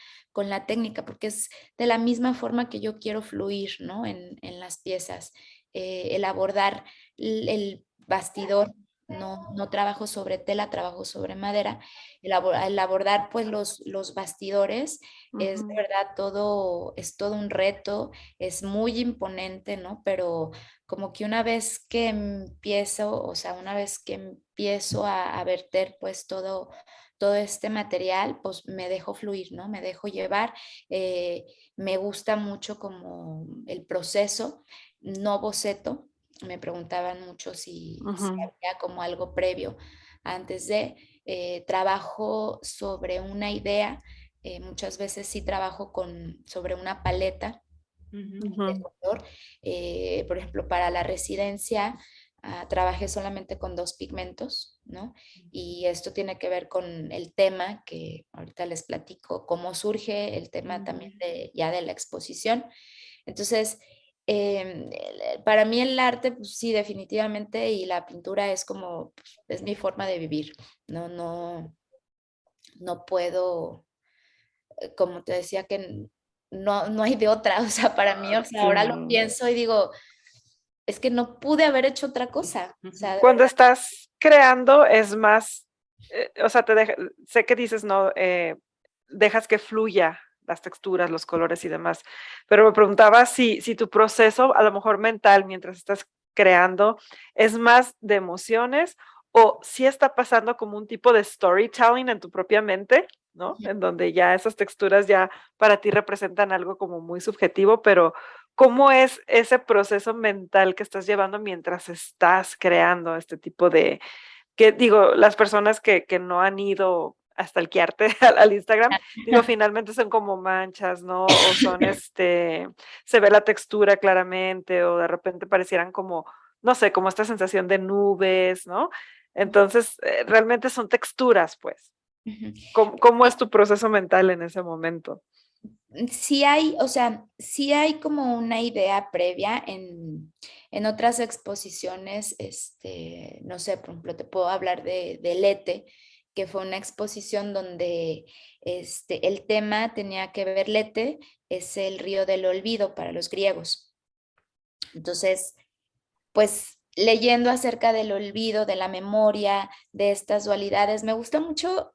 la técnica, porque es de la misma forma que yo quiero fluir, ¿no? En las piezas, el abordar el bastidor, no trabajo sobre tela, trabajo sobre madera. El abordar pues los bastidores es de verdad es todo un reto, es muy imponente, ¿no? Pero como que una vez que empiezo, o sea, una vez que empiezo a verter pues todo este material, pues me dejo fluir, ¿no? Me dejo llevar. eh, Me gusta mucho como el proceso, no boceto. Me preguntaban mucho si Ujú, había como algo previo antes de. Trabajo sobre una idea, muchas veces sí trabajo sobre una paleta Ujú. de ujú, color. Por ejemplo, para la residencia trabajé solamente con 2 pigmentos, ¿no? Y esto tiene que ver con el tema que ahorita les platico, cómo surge el tema también Ujú. ya de la exposición. Entonces, para mí el arte, pues, sí, definitivamente, y la pintura es como, pues, es mi forma de vivir. No puedo, como te decía, que no hay de otra, o sea, para mí, o sea, ahora lo sí. pienso y digo, es que no pude haber hecho otra cosa, o sea, de Cuando verdad. estás creando es más, o sea, sé que dices, no, dejas que fluya las texturas, los colores y demás, pero me preguntaba si tu proceso, a lo mejor mental, mientras estás creando, es más de emociones o si está pasando como un tipo de storytelling en tu propia mente, ¿no? En donde ya esas texturas ya para ti representan algo como muy subjetivo, pero ¿cómo es ese proceso mental que estás llevando mientras estás creando este tipo de que digo, las personas que no han ido a stalkearte al Instagram, digo, finalmente son como manchas, ¿no? O son, se ve la textura claramente, o de repente parecieran como, no sé, como esta sensación de nubes, ¿no? Entonces, realmente son texturas, pues. Ujú. ¿Cómo es tu proceso mental en ese momento? Sí hay, o sea, sí hay como una idea previa en otras exposiciones, no sé, por ejemplo, te puedo hablar de Lete, que fue una exposición donde el tema tenía que ver, Lete es el río del olvido para los griegos. Entonces, pues leyendo acerca del olvido, de la memoria, de estas dualidades, me gusta mucho.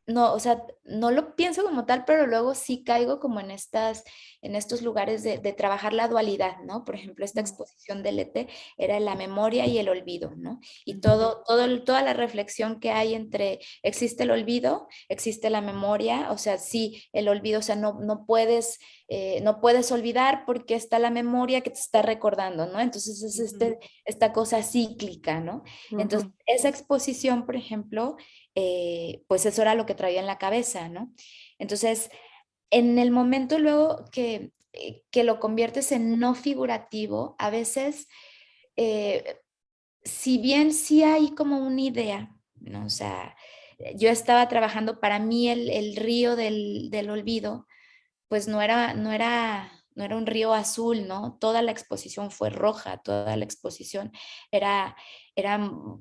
No, o sea, no lo pienso como tal, pero luego sí caigo como en estos lugares de trabajar la dualidad, ¿no? Por ejemplo, esta exposición del ET era la memoria y el olvido, ¿no? Y toda la reflexión que hay entre, existe el olvido, existe la memoria, o sea, sí, el olvido, o sea, no puedes olvidar porque está la memoria que te está recordando, ¿no? Entonces es esta cosa cíclica, ¿no? Entonces, Ujú, esa exposición, por ejemplo, pues eso era lo que traía en la cabeza, ¿no? Entonces, en el momento luego que lo conviertes en no figurativo, a veces, eh, si bien sí hay como una idea, ¿no? O sea, yo estaba trabajando, para mí el río del olvido, pues no era un río azul, ¿no? Toda la exposición fue roja, toda la exposición era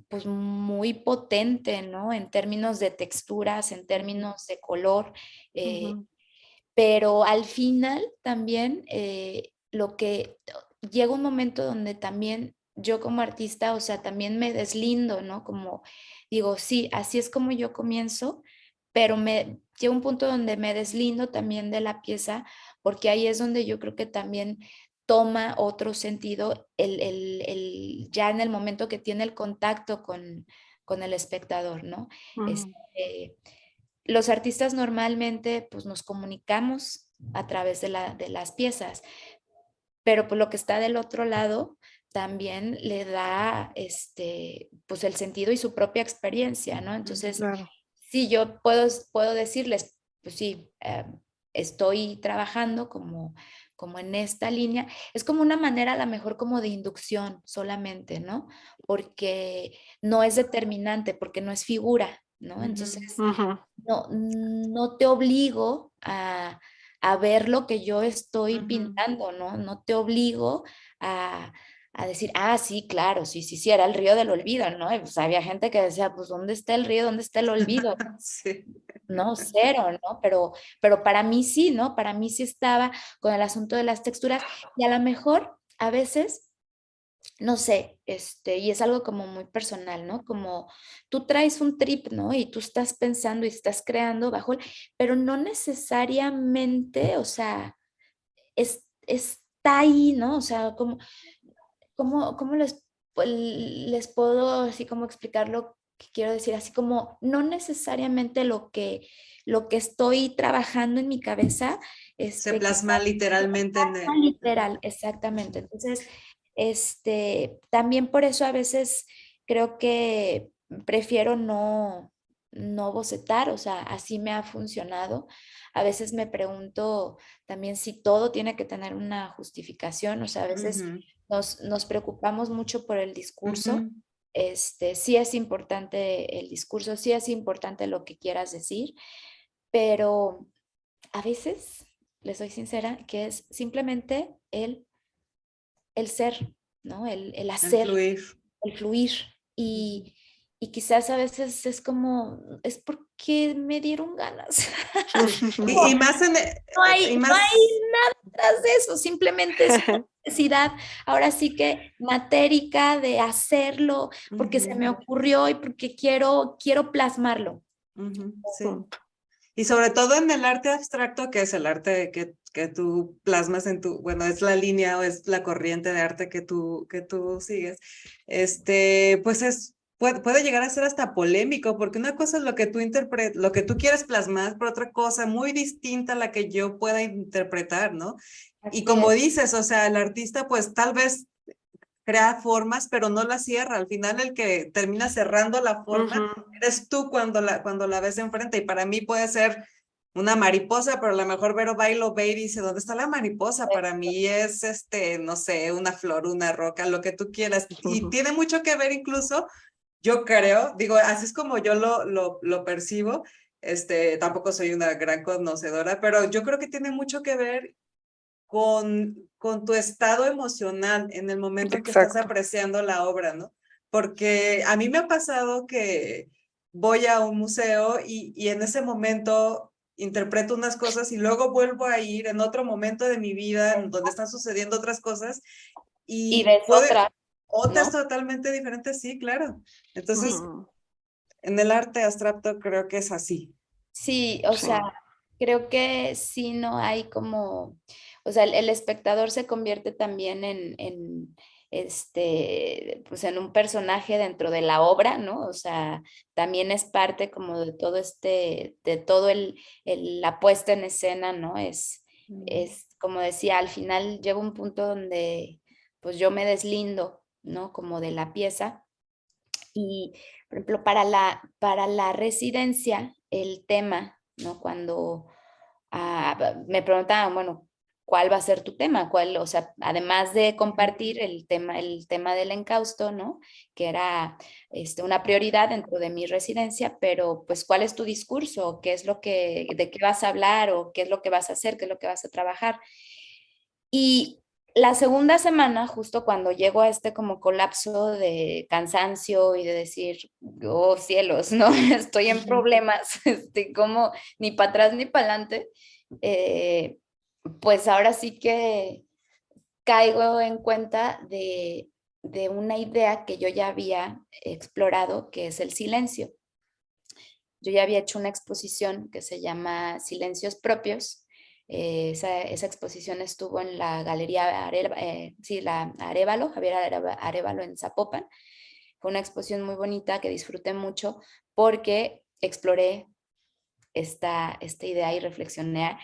pues muy potente, ¿no? En términos de texturas, en términos de color, eh, ujú, pero al final también lo que llega un momento donde también yo como artista, o sea, también me deslindo, ¿no? Como digo, sí, así es como yo comienzo, pero llega un punto donde me deslindo también de la pieza, porque ahí es donde yo creo que también toma otro sentido ya en el momento que tiene el contacto con el espectador, ¿no? ujú. Este, los artistas normalmente pues nos comunicamos a través de las piezas, pero pues lo que está del otro lado también le da pues el sentido y su propia experiencia, ¿no? Entonces, Claro. sí, yo puedo decirles, pues sí, estoy trabajando como en esta línea. Es como una manera a lo mejor como de inducción solamente, ¿no? Porque no es determinante, porque no es figura, ¿no? Entonces, Ujú, no te obligo a ver lo que yo estoy pintando, ¿no? No te obligo a, a decir, sí, claro, sí, sí, sí, era el río del olvido, ¿no? Y, pues había gente que decía, pues, ¿dónde está el río? ¿Dónde está el olvido? Sí. No, cero, ¿no? Pero para mí sí, ¿no? Para mí sí estaba con el asunto de las texturas y a lo mejor a veces no sé, y es algo como muy personal, ¿no? Como tú traes un trip, ¿no? Y tú estás pensando y estás creando pero no necesariamente, o sea, está ahí, ¿no? O sea, ¿cómo les puedo así como explicar lo que quiero decir? Así como no necesariamente lo que estoy trabajando en mi cabeza, Se quizás plasma literalmente en ah, el... literal, exactamente. Entonces, también por eso a veces creo que prefiero no bocetar, o sea, así me ha funcionado. A veces me pregunto también si todo tiene que tener una justificación, o sea, a veces Ujú, nos preocupamos mucho por el discurso. ujú. Sí es importante el discurso, sí es importante lo que quieras decir, pero a veces, les soy sincera, que es simplemente el ser, ¿no? El El hacer, fluir. el fluir. Ujú. Y quizás a veces es como, es porque me dieron ganas. Sí. Como, Y más en, y no hay más, nada atrás de eso, simplemente es una necesidad, ahora sí que matérica de hacerlo, porque se ujú, me ocurrió y porque quiero plasmarlo. ujú, sí. Punto. Y sobre todo en el arte abstracto, que es el arte que tú plasmas en tu, bueno, es la línea o es la corriente de arte que tú sigues, pues puede llegar a ser hasta polémico, porque una cosa es lo que tú lo que tú quieres plasmar, pero otra cosa muy distinta a la que yo pueda interpretar, ¿no? Y Así como es. dices, o sea, el artista pues tal vez crea formas, pero no las cierra. Al final el que termina cerrando la forma Ujú, eres tú cuando la ves enfrente. Y para mí puede ser una mariposa, pero a lo mejor Vero va y lo ve y dice, ¿dónde está la mariposa? Para mí es, no sé, una flor, una roca, lo que tú quieras. Y ujú. tiene mucho que ver incluso, yo creo, digo, así es como yo lo percibo. Tampoco soy una gran conocedora, pero yo creo que tiene mucho que ver con tu estado emocional en el momento en que estás Exacto. apreciando la obra, ¿no? Porque a mí me ha pasado que voy a un museo y en ese momento interpreto unas cosas y luego vuelvo a ir en otro momento de mi vida en donde están sucediendo otras cosas Y y ves otra, otras ¿no? totalmente diferentes, sí, claro. Entonces, Ujú, en el arte abstracto creo que es así. Sí, o sí, sea, creo que sí no hay como, o sea, el espectador se convierte también pues en un personaje dentro de la obra, ¿no? O sea, también es parte como de todo de todo la puesta en escena, ¿no? Es como decía, al final llega un punto donde pues yo me deslindo, ¿no? Como de la pieza y, por ejemplo, para la residencia, el tema, ¿no? Cuando me preguntaban, bueno, ¿cuál va a ser tu tema? ¿Cuál, o sea, además de compartir el tema del encausto, ¿no? Que era una prioridad dentro de mi residencia, pero pues, ¿cuál es tu discurso? ¿Qué es de qué vas a hablar o qué es lo que vas a hacer? ¿Qué es lo que vas a trabajar? Y la segunda semana, justo cuando llego a como colapso de cansancio y de decir, oh cielos, ¿no? Estoy en problemas, como ni para atrás ni para adelante, pues ahora sí que caigo en cuenta de una idea que yo ya había explorado, que es el silencio. Yo ya había hecho una exposición que se llama Silencios Propios. Esa exposición estuvo en la Galería sí, la Arévalo, Javier Arévalo en Zapopan. Fue una exposición muy bonita que disfruté mucho porque exploré esta idea y reflexioné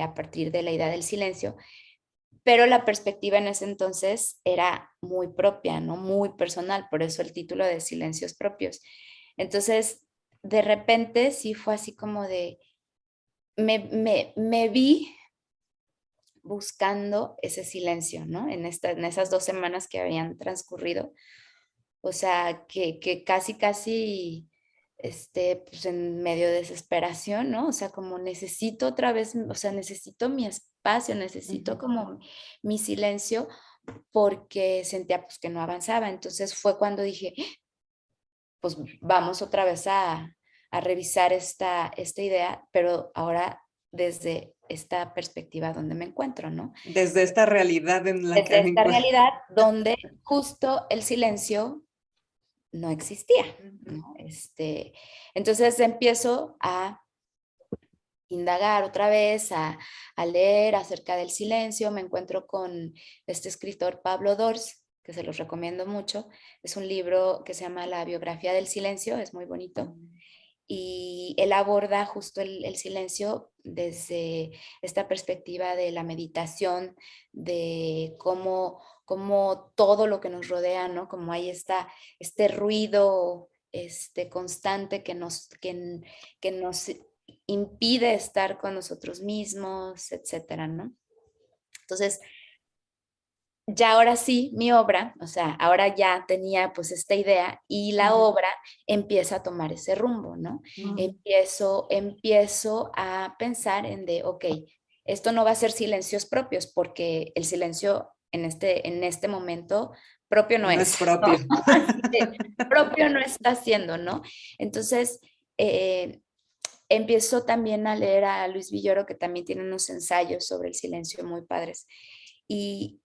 a partir de la idea del silencio, pero la perspectiva en ese entonces era muy propia, ¿no? Muy personal, por eso el título de Silencios Propios. Entonces, de repente sí fue así como me vi buscando ese silencio, ¿no? En esas 2 semanas que habían transcurrido. O sea, que casi, pues en medio de desesperación, ¿no? O sea, como necesito otra vez, o sea, necesito mi espacio, necesito Ujú. como mi silencio, porque sentía pues que no avanzaba. Entonces fue cuando dije, pues vamos otra vez a revisar esta idea, pero ahora desde esta perspectiva donde me encuentro, ¿no? Desde esta realidad en la que Desde me esta encuentro. realidad donde justo el silencio no existía, ¿no? Entonces empiezo a indagar otra vez, a leer acerca del silencio. Me encuentro con este escritor Pablo Dors, que se los recomiendo mucho. Es un libro que se llama La biografía del silencio, es muy bonito. Y él aborda justo el silencio desde esta perspectiva de la meditación, de cómo todo lo que nos rodea, ¿no? Como hay este ruido constante que nos impide estar con nosotros mismos, etcétera, ¿no? Entonces, ya ahora sí, mi obra, o sea, ahora ya tenía pues esta idea y la obra empieza a tomar ese rumbo, ¿no? Empiezo a pensar ok, esto no va a ser silencios propios porque el silencio en este momento propio no No es, es ¿no? propio. Así que propio no está haciendo, ¿no? Entonces, empiezo también a leer a Luis Villoro, que también tiene unos ensayos sobre el silencio muy padres. Y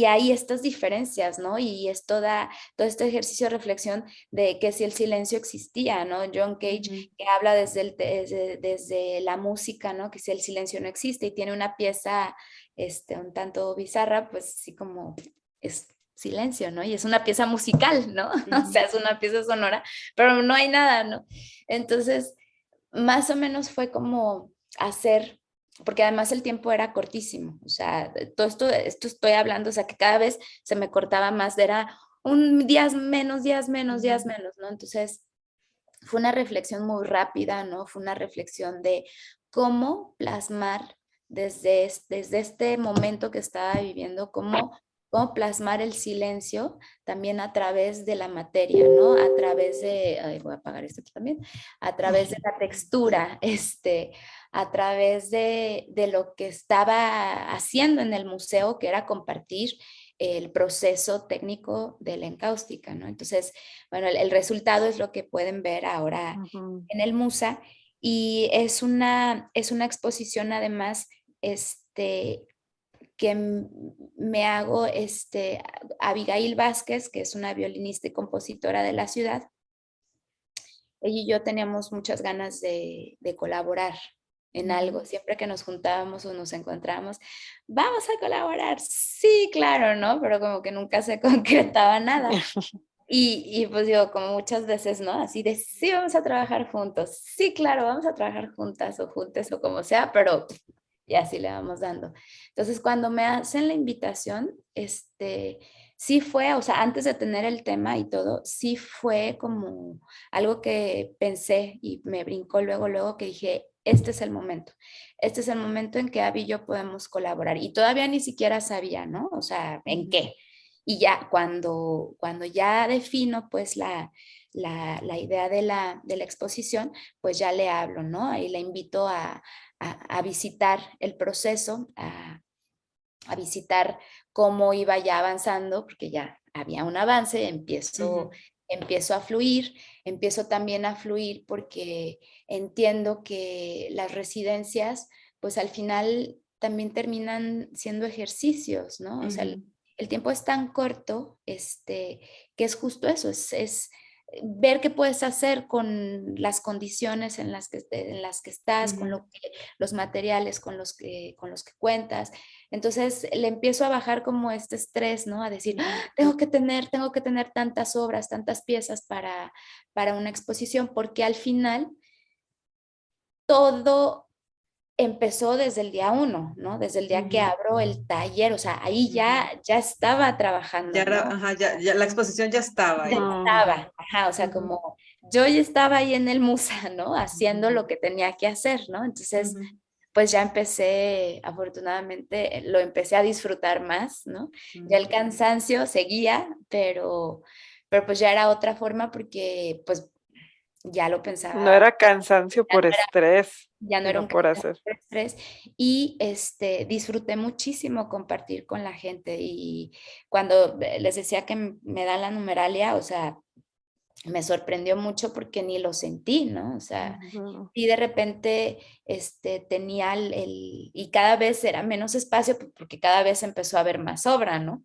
hay estas diferencias, ¿no? Y es todo este ejercicio de reflexión de que si el silencio existía, ¿no? John Cage, que habla desde la música, ¿no? Que si el silencio no existe y tiene una pieza un tanto bizarra, pues sí como es silencio, ¿no? Y es una pieza musical, ¿no? O sea, es una pieza sonora, pero no hay nada, ¿no? Entonces, más o menos fue como hacer, porque además el tiempo era cortísimo, o sea, todo esto estoy hablando, o sea, que cada vez se me cortaba más, era un días menos, días menos, días menos, ¿no? Entonces, fue una reflexión muy rápida, ¿no? Fue una reflexión de cómo plasmar desde este momento que estaba viviendo, cómo plasmar el silencio también a través de la materia, ¿no? A través de, ay, voy a apagar esto también, a través de la textura, a través de lo que estaba haciendo en el museo, que era compartir el proceso técnico de la encáustica, ¿no? Entonces, bueno, el resultado es lo que pueden ver ahora en el MUSA y es una exposición además que me hago Abigail Vázquez, que es una violinista y compositora de la ciudad. Ella y yo teníamos muchas ganas de colaborar en algo. Siempre que nos juntábamos o nos encontramos, vamos a colaborar. Sí, claro, ¿no? Pero como que nunca se concretaba nada. Y pues digo, como muchas veces, ¿no? Así de, sí, vamos a trabajar juntos. Sí, claro, vamos a trabajar juntas o juntes o como sea, pero y así le vamos dando. Entonces, cuando me hacen la invitación, sí fue, o sea, antes de tener el tema y todo, sí fue como algo que pensé y me brincó luego que dije, este es el momento. Este es el momento en que Abby y yo podemos colaborar. Y todavía ni siquiera sabía, ¿no? O sea, ¿en qué? Y ya cuando ya defino pues la idea de la exposición, pues ya le hablo, ¿no? Ahí la invito a visitar el proceso, a visitar cómo iba ya avanzando, porque ya había un avance, empiezo empiezo también a fluir porque entiendo que las residencias, pues al final también terminan siendo ejercicios, ¿no? O sea, el tiempo es tan corto, que es justo eso, es ver qué puedes hacer con las condiciones en las que estás, los materiales con los que cuentas. Entonces le empiezo a bajar como este estrés, ¿no? A decir, "Ah, tengo que tener tantas obras, tantas piezas para una exposición", porque al final todo empezó desde el día 1, ¿no? Desde el día que abro el taller, o sea, ahí ya estaba Ya trabajando, era, ¿no? ajá, ya la exposición ya estaba Ya ahí. estaba, ajá, o sea, como yo ya estaba ahí en el Musa, ¿no? Haciendo lo que tenía que hacer, ¿no? Entonces, pues ya empecé, afortunadamente, lo empecé a disfrutar más, ¿no? Ya el cansancio seguía, pero pues ya era otra forma porque pues ya lo No pensaba, era cansancio ya por no era, estrés, ya no era un sino por cansancio hacer. por estrés y disfruté muchísimo compartir con la gente y cuando les decía que me dan la numeralia, o sea, me sorprendió mucho porque ni lo sentí, ¿no? O sea, Ujú. y de repente tenía y cada vez era menos espacio porque cada vez empezó a haber más obra, ¿no?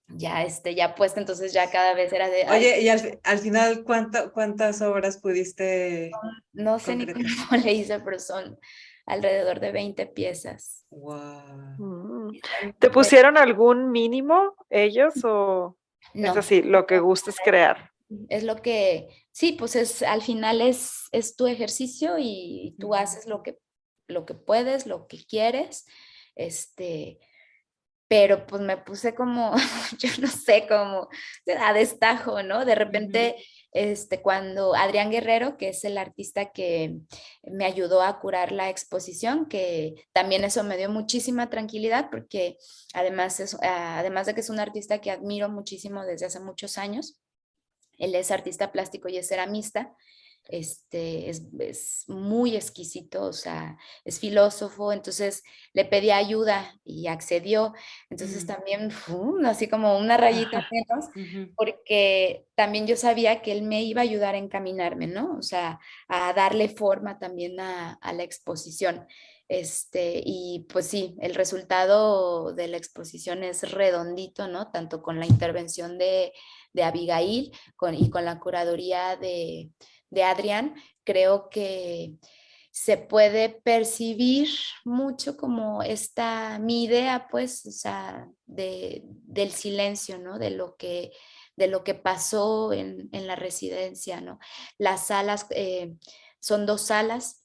Ya, ya puesta, entonces ya cada vez era de, ay, Oye, y al final, ¿cuántas obras pudiste no sé ni cómo concretar? le hice, pero son alrededor de 20 piezas. Wow. Mm. Están ¿Te súper- pusieron algún mínimo ellos o es No, así, lo que gustes crear? es lo que, sí, pues al final es tu ejercicio y tú haces lo que puedes, lo que quieres, este, pero pues me puse como, yo no sé, como a destajo, ¿no? De repente, cuando Adrián Guerrero, que es el artista que me ayudó a curar la exposición, que también eso me dio muchísima tranquilidad, porque además de que es un artista que admiro muchísimo desde hace muchos años, él es artista plástico y es ceramista. Es muy exquisito, o sea, es filósofo, entonces le pedí ayuda y accedió. Entonces también, así como una rayita menos, Ujú. porque también yo sabía que él me iba a ayudar a encaminarme, ¿no? O sea, a darle forma también a la exposición. Y pues sí, el resultado de la exposición es redondito, ¿no? Tanto con la intervención de Abigail y con la curaduría de Adrián, creo que se puede percibir mucho como mi idea, pues, o sea, del silencio, ¿no? De lo que pasó en la residencia, ¿no? Las salas, son 2 salas,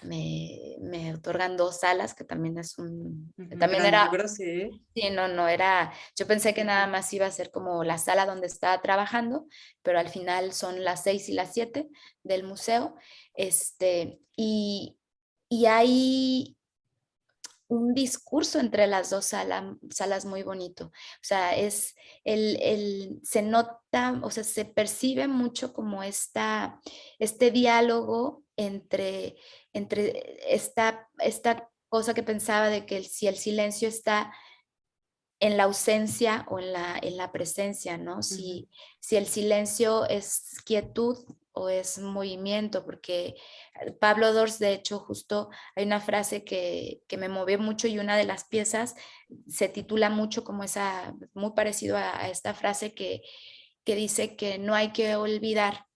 me otorgan 2 salas, que también Ujú, también gran era. logro, sí. Sí, no, no era, yo pensé que nada más iba a ser como la sala donde estaba trabajando, pero al final son las 6 y las 7 del museo. Y hay un discurso entre las 2 salas muy bonito. O sea, se nota, o sea, se percibe mucho como este diálogo entre esta cosa que pensaba de que si el silencio está en la ausencia o en la presencia, ¿no? Ujú. Si el silencio es quietud o es movimiento, porque Pablo Dors, de hecho, justo hay una frase que me movió mucho y una de las piezas se titula mucho como muy parecido a esta frase que dice que no hay que olvidar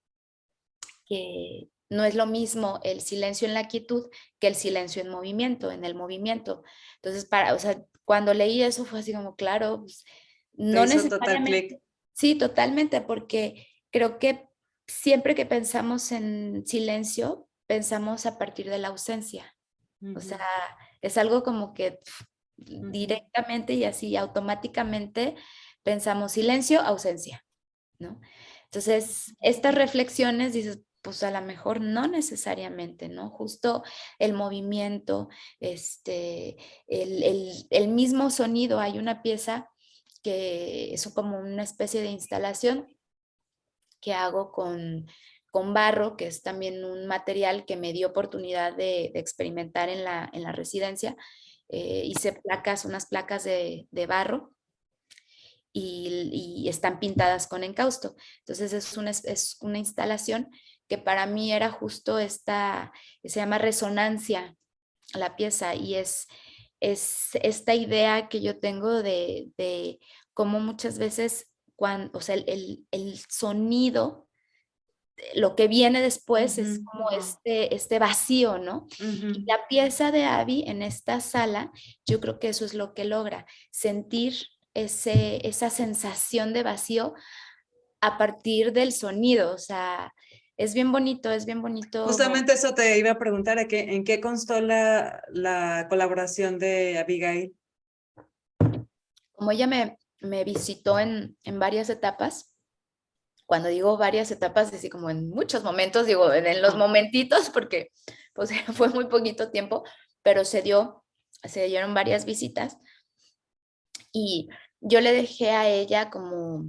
que no es lo mismo el silencio en la quietud que el silencio en movimiento, en el movimiento. Entonces, o sea, cuando leí eso fue así como, claro, pues, Te no hizo total necesariamente, clic. sí, totalmente, porque creo que siempre que pensamos en silencio, pensamos a partir de la ausencia. O sea, Ujú, es algo como que ujú. directamente y así automáticamente pensamos silencio, ausencia, ¿no? Entonces, estas reflexiones dices, pues a lo mejor no necesariamente, ¿no? Justo el movimiento, el mismo sonido. Hay una pieza que es como una especie de instalación que hago con barro, que es también un material que me dio oportunidad de experimentar en la residencia. Hice unas placas de barro y están pintadas con encausto. Entonces es una instalación que para mí era justo se llama resonancia la pieza y es esta idea que yo tengo de cómo muchas veces o sea, el sonido, lo que viene después es Ujú, como este vacío, ¿no? Y ujú. la pieza de Abby en esta sala, yo creo que eso es lo que logra, sentir esa sensación de vacío a partir del sonido. O sea, es bien bonito, es bien bonito. Justamente eso te iba a preguntar, ¿en qué constó la colaboración de Abigail? Como ella me visitó en varias etapas. Cuando digo varias etapas, así como en muchos momentos, digo en los Ajá. momentitos, porque pues fue muy poquito tiempo, pero se dieron varias visitas y yo le dejé a ella como,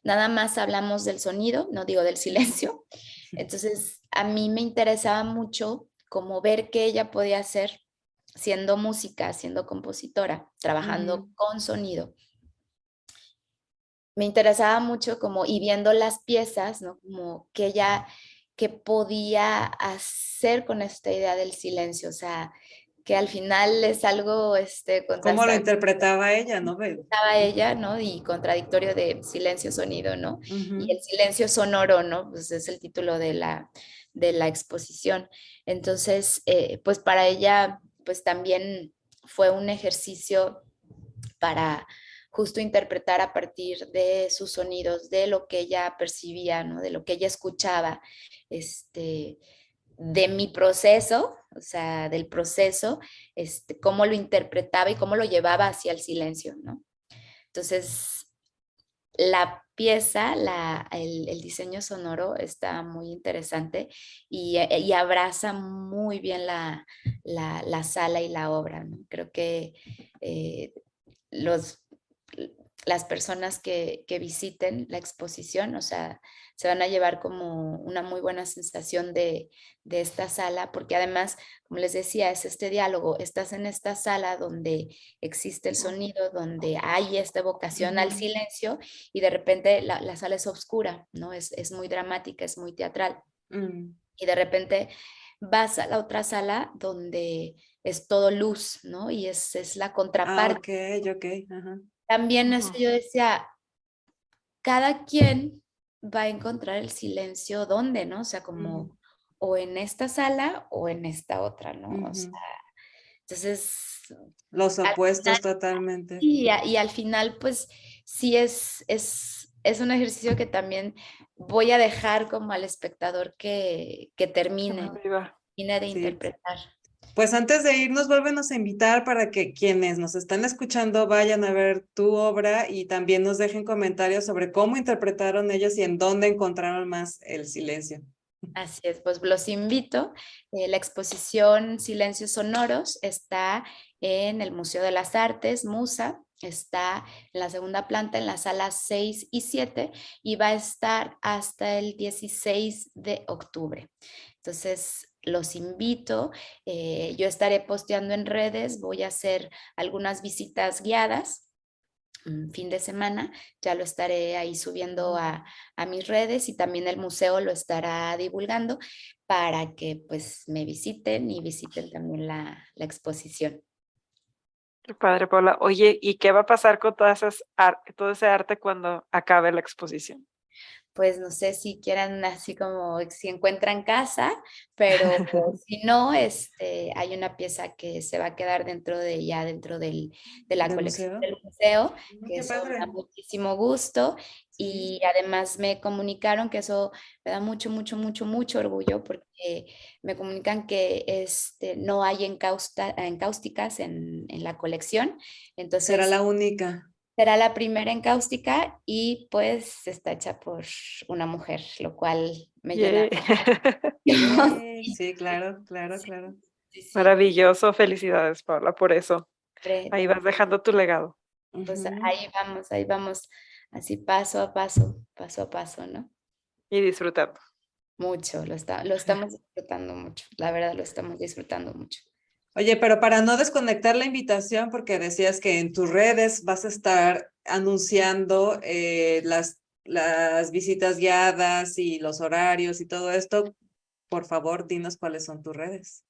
nada más hablamos del sonido, no digo del silencio. Entonces, a mí me interesaba mucho como ver qué ella podía hacer siendo música, siendo compositora, trabajando Ujú. con sonido. me interesaba mucho como, y viendo las piezas, ¿no? Como que ella, qué podía hacer con esta idea del silencio, o sea, que al final es algo ¿Cómo lo interpretaba ella, no? estaba ella, ¿no? Y contradictorio de silencio sonido, ¿no? Y Ujú. el silencio sonoro, ¿no? Pues es el título de la exposición. Entonces, pues para ella, pues también fue un ejercicio para justo interpretar a partir de sus sonidos, de lo que ella percibía, ¿no? De lo que ella escuchaba, de mi proceso, o sea, del proceso, cómo lo interpretaba y cómo lo llevaba hacia el silencio, ¿no? Entonces, la pieza, el diseño sonoro está muy interesante y abraza muy bien la sala y la obra, ¿no? Creo que eh, los, las personas que visiten la exposición, o sea, se van a llevar como una muy buena sensación de esta sala, porque además, como les decía, es este diálogo, estás en esta sala donde existe el sonido, donde hay esta evocación al Ujú. silencio y de repente la sala es oscura, ¿no? Es muy dramática, es muy teatral. Mm. Y de repente vas a la otra sala donde es todo luz, ¿no? Y es la Ah, contraparte. ok, ok. Ajá. También eso Ujú. yo decía, cada quien va a encontrar el silencio ¿dónde, no? O sea, como Mm. o en esta sala o en esta otra, ¿no? O sea, Ujú. entonces, Los al final, opuestos totalmente. y al final, pues sí es un ejercicio que también voy a dejar como al espectador que Que me termine, viva. termine de Sí. interpretar. Pues antes de irnos, vuélvenos a invitar para que quienes nos están escuchando vayan a ver tu obra y también nos dejen comentarios sobre cómo interpretaron ellos y en dónde encontraron más el silencio. Así es, pues los invito. La exposición Silencios Sonoros está en el Museo de las Artes, MUSA, está en la segunda planta, en las salas 6 y 7 y va a estar hasta el 16 de octubre. Entonces, los invito. Yo estaré posteando en redes, voy a hacer algunas visitas guiadas fin de semana, ya lo estaré ahí subiendo a mis redes y también el museo lo estará divulgando para que pues me visiten y visiten también la exposición. Qué padre, Paula. Oye, ¿y qué va a pasar con todo ese arte cuando acabe la exposición? Pues no sé si quieran así como si encuentran casa, pero si no, hay una pieza que se va a quedar dentro de ya dentro de la ¿Del colección museo? del museo, que Qué eso me da padre. muchísimo gusto Sí. y además me comunicaron que eso me da mucho, mucho, mucho, mucho orgullo porque me comunican que no hay encáusticas en la colección, Será entonces la única. será la primera en cáustica y pues está hecha por una mujer, lo cual me llena. Yay. Sí, claro, claro, claro. Sí, sí, Maravilloso. Felicidades, Paula, por eso. siempre, Ahí vas dejando tu legado pues Ujú. ahí vamos, así paso a paso, ¿no? y disfrutando. Mucho, lo estamos disfrutando mucho, la verdad lo estamos disfrutando mucho. Oye, pero para no desconectar la invitación, porque decías que en tus redes vas a estar anunciando las visitas guiadas y los horarios y todo esto, por favor, dinos cuáles son tus redes.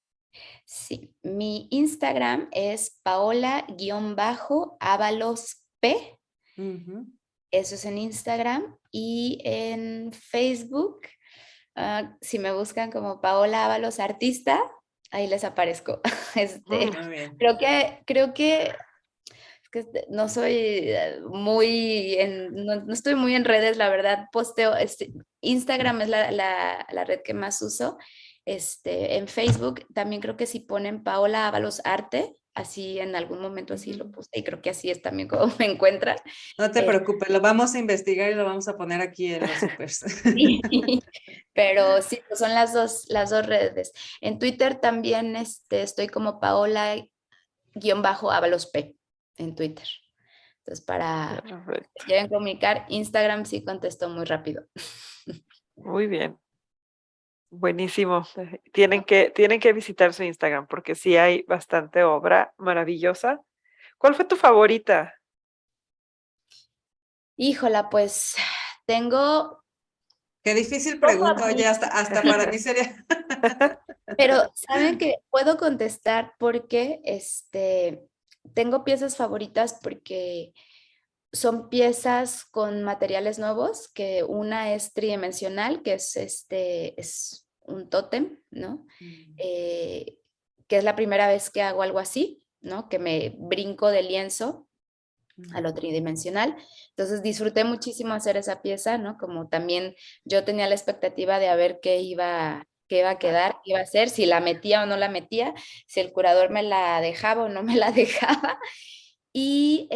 Sí, mi Instagram es paola-ábalos-p, Ujú. eso es en Instagram y en Facebook. Si me buscan como Paola Ábalos Artista, ahí les aparezco. Mm, Muy bien. Creo que es que no soy no estoy muy en redes, la verdad, posteo, Instagram es la red que más uso. En Facebook también creo que si ponen Paola Ábalos Arte, así en algún momento así lo Ujú. puse y creo que así es también como me encuentran. No te Eh, preocupes, lo vamos a investigar y lo vamos a poner aquí en los supers. Pero sí, pues son las dos redes. En Twitter también estoy como Paola-Ábalos P en Twitter. Entonces, para que perfecto. quieren comunicar, Instagram sí contesto muy rápido. Muy bien. Buenísimo. Tienen que visitar su Instagram porque sí hay bastante obra maravillosa. ¿Cuál fue tu favorita? Híjola, pues tengo Qué difícil dos pregunta, oye, favoritas, hasta para mí sería. pero saben que puedo contestar porque tengo piezas favoritas porque son piezas con materiales nuevos, que una es tridimensional, que es un tótem, ¿no? Eh, que es la primera vez que hago algo así, ¿no? Que me brinco de lienzo a lo tridimensional. Entonces disfruté muchísimo hacer esa pieza, ¿no? Como también yo tenía la expectativa de a ver qué iba a quedar, qué iba a hacer, si la metía o no la metía, si el curador me la dejaba o no me la dejaba. Y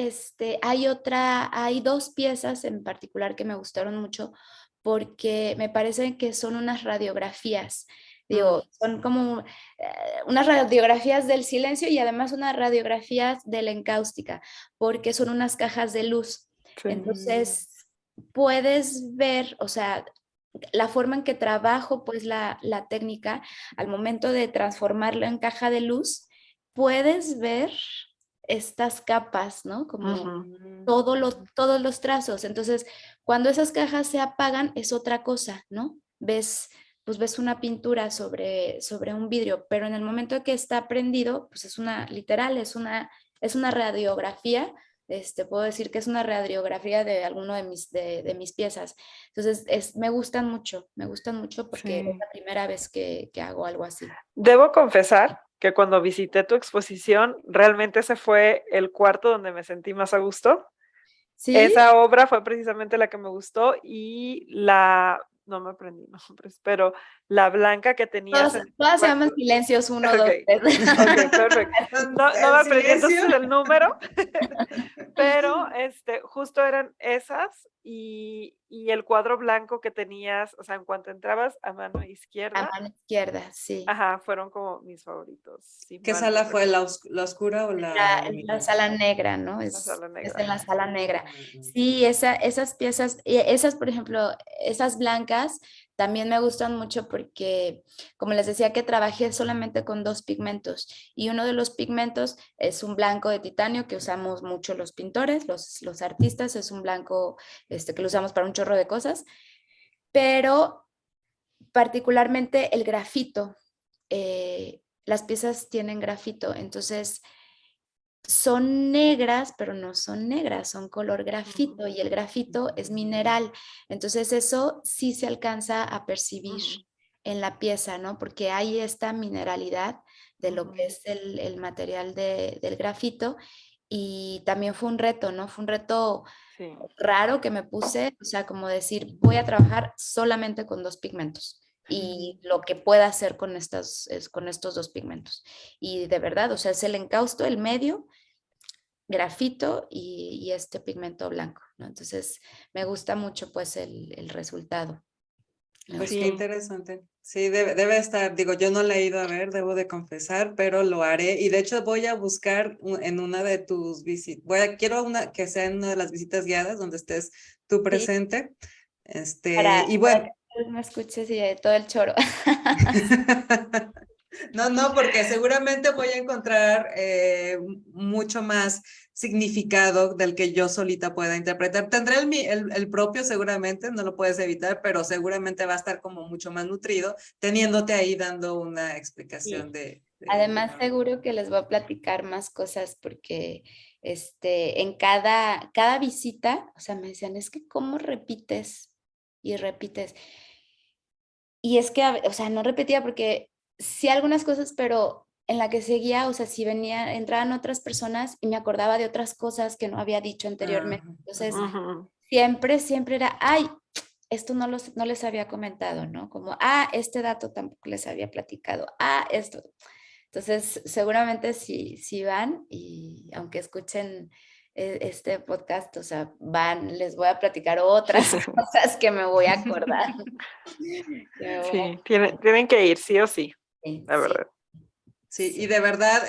hay dos piezas en particular que me gustaron mucho porque me parece que son unas radiografías. Digo, son como unas radiografías del silencio y además unas radiografías de la encáustica, porque son unas cajas de luz. Sí. Entonces, puedes ver, o sea, la forma en que trabajo, pues la técnica, al momento de transformarlo en caja de luz, puedes ver estas capas, ¿no? Como todos los trazos. Entonces, cuando esas cajas se apagan, es otra cosa, ¿no? Pues ves una pintura sobre un vidrio, pero en el momento que está prendido, pues literal, es una radiografía. Puedo decir que es una radiografía de alguno de mis piezas. Entonces, me gustan mucho porque es Sí. la primera vez que hago algo así. Debo confesar que cuando visité tu exposición, realmente ese fue el cuarto donde me sentí más a gusto. ¿Sí? Esa obra fue precisamente la que me gustó y no me aprendí nombres, pero la blanca que tenías en el Todas se llaman cuarto. silencios, uno, dos, Ok, tres. ok, perfecto. No me El aprendí silencio. entonces el número, pero justo eran esas y el cuadro blanco que tenías, o sea, en cuanto entrabas a mano A izquierda, mano izquierda, sí. ajá, fueron como mis favoritos, si ¿Qué mal no sala fue? recuerdo. ¿La oscura o la La luminosa? sala negra, ¿no? La sala Es negra. en la sala negra. Mm. Sí, esas piezas, por ejemplo, esas blancas también me gustan mucho porque, como les decía, que trabajé solamente con dos pigmentos y uno de los pigmentos es un blanco de titanio que usamos mucho los pintores, los artistas, es un blanco que lo usamos para un chorro de cosas, pero particularmente el grafito. Las piezas tienen grafito, entonces son negras, pero no son negras, son color grafito y el grafito es mineral. Entonces eso sí se alcanza a percibir en la pieza, ¿no? Porque hay esta mineralidad de lo que es el material del grafito y también fue un reto, ¿no? Fue un reto Sí. raro que me puse, o sea, como decir, voy a trabajar solamente con dos pigmentos y lo que pueda hacer con estos dos pigmentos. Y de verdad, o sea, es el encausto, el medio, grafito y este pigmento blanco, ¿no? Entonces, me gusta mucho pues el resultado. Me Pues gustó. qué Sí, interesante. Sí, debe estar, digo, yo no la he ido a ver, debo de confesar, pero lo haré. Y de hecho voy a buscar en una de tus visitas, quiero que sea en una de las visitas guiadas donde estés tú Sí, presente. Y para bueno. que me escuches y todo el choro. No, no, porque seguramente voy a encontrar mucho más significado del que yo solita pueda interpretar. Tendré el propio seguramente, no lo puedes evitar, pero seguramente va a estar como mucho más nutrido, teniéndote ahí dando una explicación Sí. de Además, seguro que les voy a platicar más cosas porque en cada visita, o sea, me decían, es que ¿cómo repites y repites? Y es que, o sea, no repetía porque sí algunas cosas, pero en la que seguía, o sea, si entraban otras personas y me acordaba de otras cosas que no había dicho Ajá, anteriormente. Entonces, ajá. siempre era, ay, esto no les había comentado, ¿no? Como, este dato tampoco les había platicado, esto. Entonces, seguramente si van y aunque escuchen este podcast, o sea, les voy a platicar otras cosas que me voy a acordar. Que me voy a sí, tienen que ir, sí o sí, Sí, la verdad. Sí, y sí. de verdad,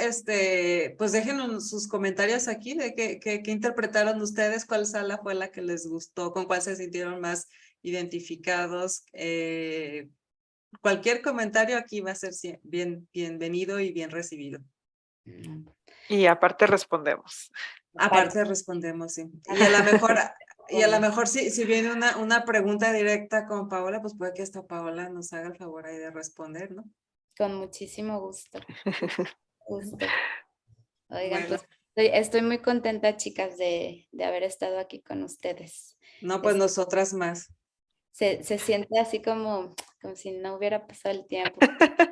pues déjenos sus comentarios aquí de qué interpretaron ustedes, cuál sala fue la que les gustó, con cuál se sintieron más identificados. Cualquier comentario aquí va a ser bienvenido y bien recibido. Mm, Y aparte respondemos. aparte, Aparte respondemos, sí. Y a lo mejor Y a lo mejor si viene una pregunta directa con Paola, pues puede que hasta Paola nos haga el favor ahí de responder, ¿no? Con muchísimo gusto. Gusto. Oigan, Bueno, pues estoy muy contenta, chicas, de haber estado aquí con ustedes. no, pues nosotras más. Se siente así como si no hubiera pasado el tiempo.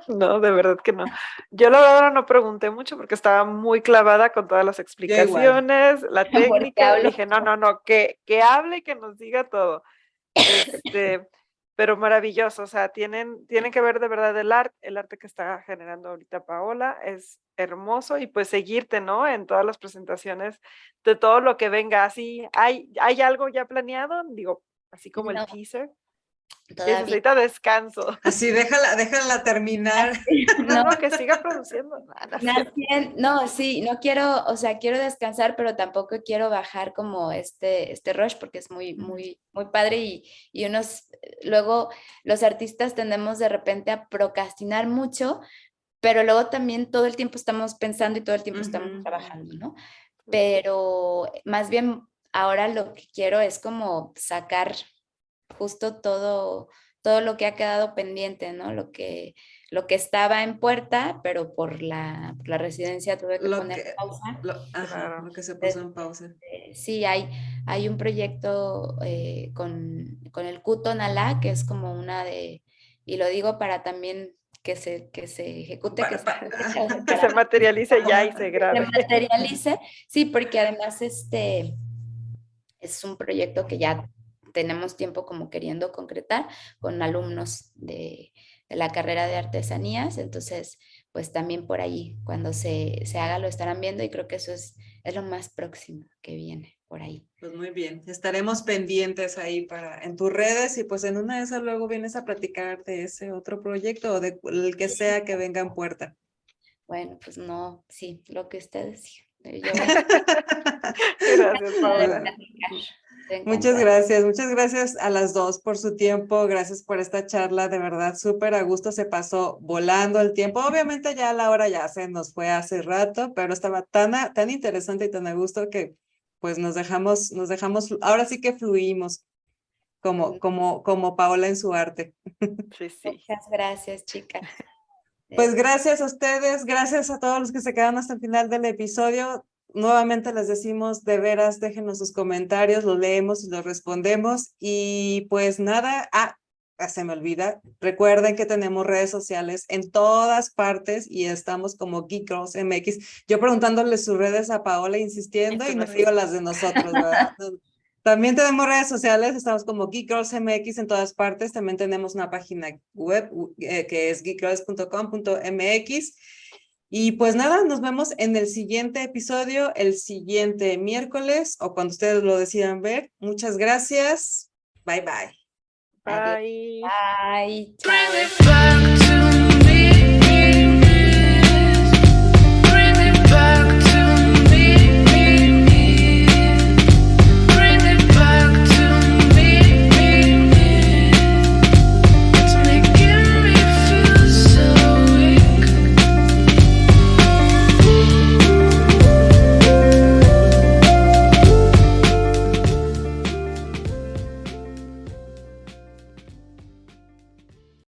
No, de verdad que no. Yo la verdad no pregunté mucho porque estaba muy clavada con todas las igual. explicaciones, la Porque técnica. hablo. Dije, no, que hable y que nos diga todo. Pero maravilloso, o sea, tienen que ver de verdad el arte que está generando ahorita Paola, es hermoso y pues seguirte, ¿no? En todas las presentaciones de todo lo que venga. Así, ¿hay algo ya planeado? Digo, así como el No, teaser, que todavía. necesita descanso. Así, déjala terminar. No, que siga produciendo. No, sí, no quiero, o sea, quiero descansar, pero tampoco quiero bajar como este rush porque es muy, muy, muy padre y luego los artistas tendemos de repente a procrastinar mucho, pero luego también todo el tiempo estamos pensando y todo el tiempo estamos trabajando, ¿no? Pero más bien ahora lo que quiero es como sacar justo todo lo que ha quedado pendiente, ¿no? Lo que estaba en puerta, pero por la residencia tuve que poner pausa. Claro. Lo que se puso en pausa. Sí, hay un proyecto con el Kuto Nalá, que es como y lo digo para también que se ejecute, que se materialice ya y se grabe. Se materialice, sí, porque además es un proyecto que ya tenemos tiempo como queriendo concretar con alumnos de la carrera de artesanías, entonces pues también por ahí cuando se haga lo estarán viendo y creo que eso es lo más próximo que viene por ahí. Pues muy bien, estaremos pendientes ahí en tus redes y pues en una de esas luego vienes a platicar de ese otro proyecto o de el que sea que venga en puerta. Bueno, pues no, sí, lo que ustedes digan. Gracias, Paola. Muchas gracias a las dos por su tiempo, gracias por esta charla, de verdad súper a gusto, se pasó volando el tiempo, obviamente ya la hora ya se nos fue hace rato, pero estaba tan interesante y tan a gusto que pues nos dejamos, ahora sí que fluimos como Paola en su arte. Sí. Muchas gracias, chicas. Pues gracias a ustedes, gracias a todos los que se quedaron hasta el final del episodio. Nuevamente les decimos, de veras, déjenos sus comentarios, los leemos y los respondemos. Y pues nada, se me olvida, recuerden que tenemos redes sociales en todas partes y estamos como Geek Girls MX. Yo preguntándole sus redes a Paola, insistiendo, y no digo las de nosotros, ¿verdad? También tenemos redes sociales, estamos como Geek Girls MX en todas partes, también tenemos una página web que es geekgirls.com.mx. Y pues nada, nos vemos en el siguiente episodio, el siguiente miércoles o cuando ustedes lo decidan ver. Muchas gracias. Bye, bye. Bye. Bye. Chao.